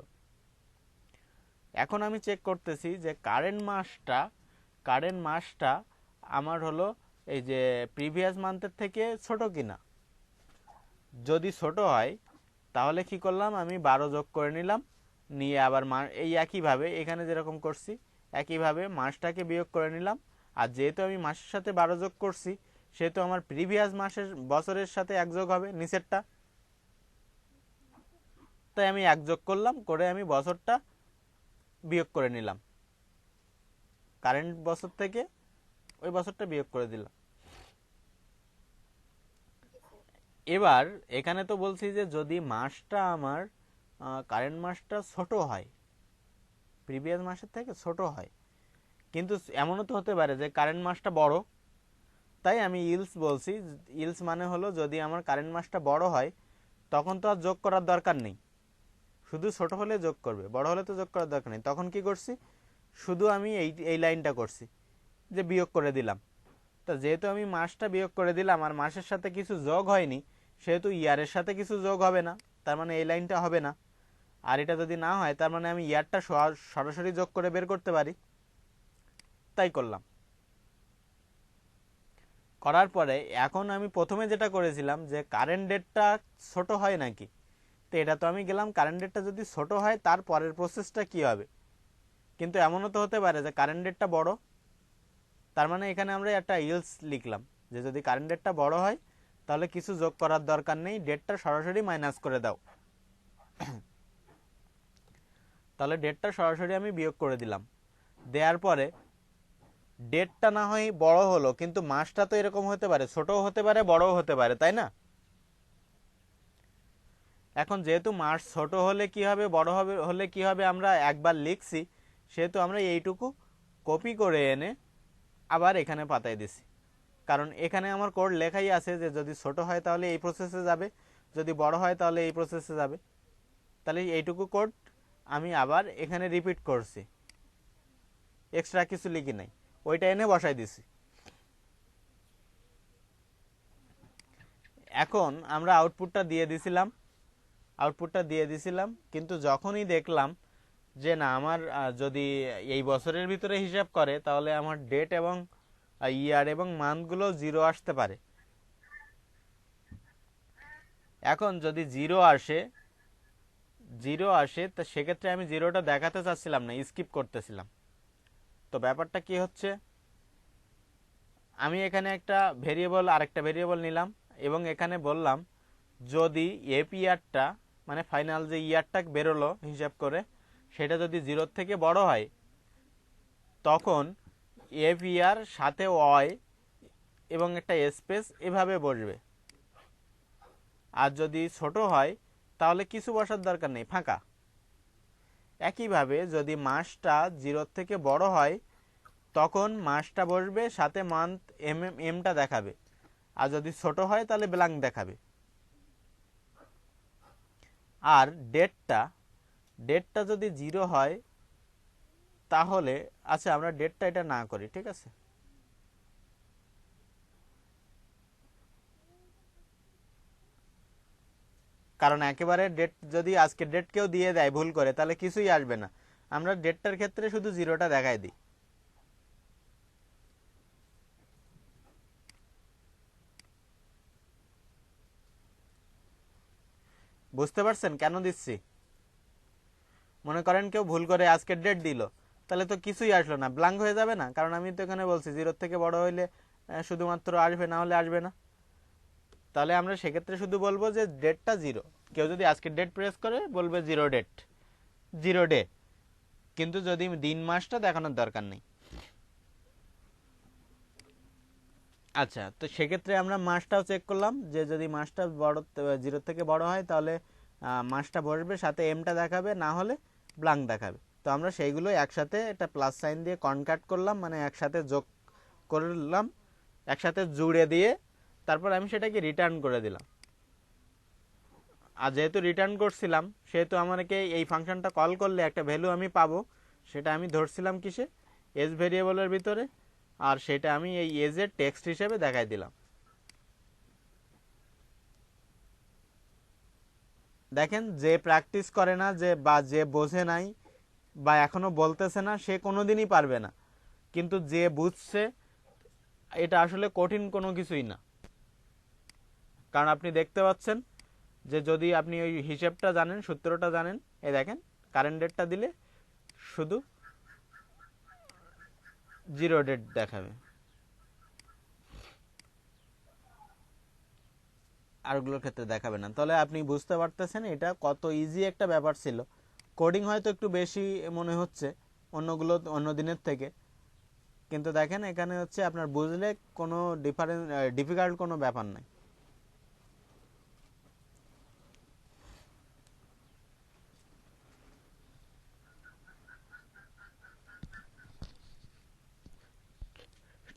এখন আমি চেক করতেছি যে কারেন্ট মাসটা আমার হলো এই যে প্রিভিয়াস মান্থের থেকে ছোট কিনা। যদি ছোট হয় তাহলে কি করলাম, আমি 12 যোগ করে নিলাম, নিয়ে আবার এই একইভাবে এখানে যেরকম করছি একইভাবে মাসটাকে বিয়োগ করে নিলাম। আর যেহেতু আমি মাসের সাথে 12 যোগ করছি, সেহেতু আমার প্রিভিয়াস মাসের বছরের সাথে 1 যোগ হবে নিচেরটা। তাই আমি 1 যোগ করলাম, করে আমি বছরটা বিয়োগ করে নিলাম, কারেন্ট বছর থেকে ওই বছরটা বিয়োগ করে দিলাম। এবার এখানে তো বলছি যে যদি মাসটা আমার কারেন্ট মাসটা ছোট হয়, প্রিভিয়াস মাসের থেকে ছোট হয়, কিন্তু এমনও তো হতে পারে যে কারেন্ট মাসটা বড়, তাই আমি ইলস বলছি। ইলস মানে হলো যদি আমার কারেন্ট মাসটা বড় হয় তখন তো আর যোগ করার দরকার নেই, শুধু ছোট হলে যোগ করবে, বড় হলে তো যোগ করার দরকার নেই। তখন কি করছি, শুধু আমি এই লাইনটা করছি যে বিয়োগ করে দিলাম। তো যেহেতু আমি মাসটা বিয়োগ করে দিলাম আর মাসের সাথে কিছু যোগ হয়নি, সেহেতু ইয়ারের সাথে কিছু যোগ হবে না, তার মানে এই লাইনটা হবে না। আর এটা যদি না হয় তার মানে আমি ইয়ারটা সরাসরি যোগ করে বের করতে পারি, তাই করলাম। করার পরে এখন আমি প্রথমে যেটা করেছিলাম যে কারেন্ট ডেটটা ছোট হয় নাকি, তো এটা তো আমি গেলাম কারেন্ট ডেটটা যদি ছোট হয় তার পরের প্রসেসটা কি হবে। কিন্তু এমনও তো হতে পারে যে কারেন্ট ডেটটা বড়, তার মানে এখানে আমরা একটা ইলস লিখলাম যে যদি কারেন্ট ডেটটা বড় হয় তাহলে কিছু যোগ করার দরকার নেই, ডেটটা সরাসরি মাইনাস করে দাও। তাহলে ডেটটা সরাসরি আমি বিয়োগ করে দিলাম। দেওয়ার পরে ডেটটা না হয় বড় হলো, কিন্তু মাসটা তো এরকম হতে পারে, ছোটও হতে পারে বড়ও হতে পারে, তাই না? এখন যেহেতু মাস ছোট হলে কি হবে, বড় হবে হলে কি হবে আমরা একবার লিখছি, সেহেতু আমরা এইটুকু কপি করে এনে আবার এখানে পাতায় দিছি। কারণ এখানে আমার কোড লেখাই আছে যে যদি ছোট হয় তাহলে এই প্রসেসে যাবে, যদি বড় হয় তাহলে এই প্রসেসে যাবে। তাহলে এইটুকু কোড আমি আবার এখানে রিপিট করছি, এক্সট্রা কিছু লিখি নাই, ওইটা এনে বসাই দিছি। এখন আমরা আউটপুটটা দিয়ে দিছিলাম, কিন্তু যখনই দেখলাম যে না আমার যদি এই বছরের ভিতরে হিসাব করে তাহলে আমার ডেট এবং ইয়ার এবং মান্থগুলো জিরো আসতে পারে। এখন যদি জিরো আসে তা সেক্ষেত্রে আমি জিরোটা দেখাতে চাচ্ছিলাম না, স্কিপ করতেছিলাম। তো ব্যাপারটা কি হচ্ছে, আমি এখানে আরেকটা ভেরিয়েবল নিলাম এবং এখানে বললাম যদি এপ ইয়ারটা মানে ফাইনাল যে ইয়ারটা বেরোলো হিসাব করে সেটা যদি জিরোর থেকে বড় হয় তখন এফ ইয়ার সাথে ওয়াই এবং একটা স্পেস এভাবে বসবে। আর যদি ছোট হয় তাহলে কিছু বসার দরকার নেই, ফাঁকা। একইভাবে যদি মাসটা জিরোর থেকে বড় হয় তখন মাসটা বসবে, সাথে মান্থ এমটা দেখাবে। আর যদি ছোট হয় তাহলে ব্ল্যাঙ্ক দেখাবে। আর ডেটটা যদি জিরো হয় তাহলে আচ্ছা আমরা ডেটটা এটা না করি, ঠিক আছে? কারণ একেবারে ডেট যদি আজকের ডেট কেউ দিয়ে দেয় ভুল করে তাহলে কিছুই আসবে না, আমরা ডেটটার ক্ষেত্রে শুধু জিরোটা দেখাই দিই। বুঝতে পারছেন কেন দিচ্ছি? মনে করেন কেউ ভুল করে আজকের ডেট দিল, তাহলে তো কিছুই আসলো না, ব্ল্যাঙ্ক হয়ে যাবে না? কারণ আমি তো এখানে বলছি জিরোর থেকে বড় হইলে শুধুমাত্র আসবে, না হলে আসবে না। তাহলে আমরা সেক্ষেত্রে শুধু বলবো যে ডেটটা জিরো। কেউ যদি আজকের ডেট প্রেস করে বলবে জিরো ডেট, জিরো ডে, কিন্তু যদি দিন মাসটা দেখানোর দরকার নেই। আচ্ছা, তো সেক্ষেত্রে আমরা মাসটাও চেক করলাম যে যদি মাসটা বড় জিরো থেকে বড় হয় তাহলে মাসটা বসবে, সাথে এমটা দেখাবে, না হলে ব্ল্যাঙ্ক দেখাবে। তো আমরা সেইগুলো একসাথে একটা প্লাস সাইন দিয়ে কনক্যাট করলাম, মানে একসাথে যোগ করলাম, একসাথে জুড়ে দিয়ে তারপর আমি সেটাকে রিটার্ন করে দিলাম। আর যেহেতু রিটার্ন করছিলাম সেহেতু আমাকে এই ফাংশনটা কল করলে একটা ভ্যালু আমি পাবো, সেটা আমি ধরছিলাম কিসে, এজ ভেরিয়েবলের ভিতরে, আর সেটা আমি এই এজের টেক্সট হিসেবে দেখাই দিলাম। দেখেন, যে প্র্যাকটিস করে না বা যে বোঝে নাই বা এখনো বলতেছে না সে কোনোদিনই পারবে না, কিন্তু যে বুঝছে এটা আসলে কঠিন কোনো কিছুই না। কারণ আপনি দেখতে পাচ্ছেন যে যদি আপনি ওই হিসেবটা জানেন, সূত্রটা জানেন, এই দেখেন কারেন্ট ডেটটা দিলে শুধু জিরো ডেট দেখাবে। আরগুলোর ক্ষেত্রে দেখাবে না। তাহলে আপনি বুঝতে পারতেছেন এটা কত ইজি একটা ব্যাপার ছিল। কোডিং হয়তো একটু বেশি মনে হচ্ছে অন্য দিনের থেকে, কিন্তু দেখেন এখানে হচ্ছে আপনার বুঝলে কোনো ডিফিকাল্ট কোনো ব্যাপার নাই।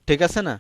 ঠিক আছে না?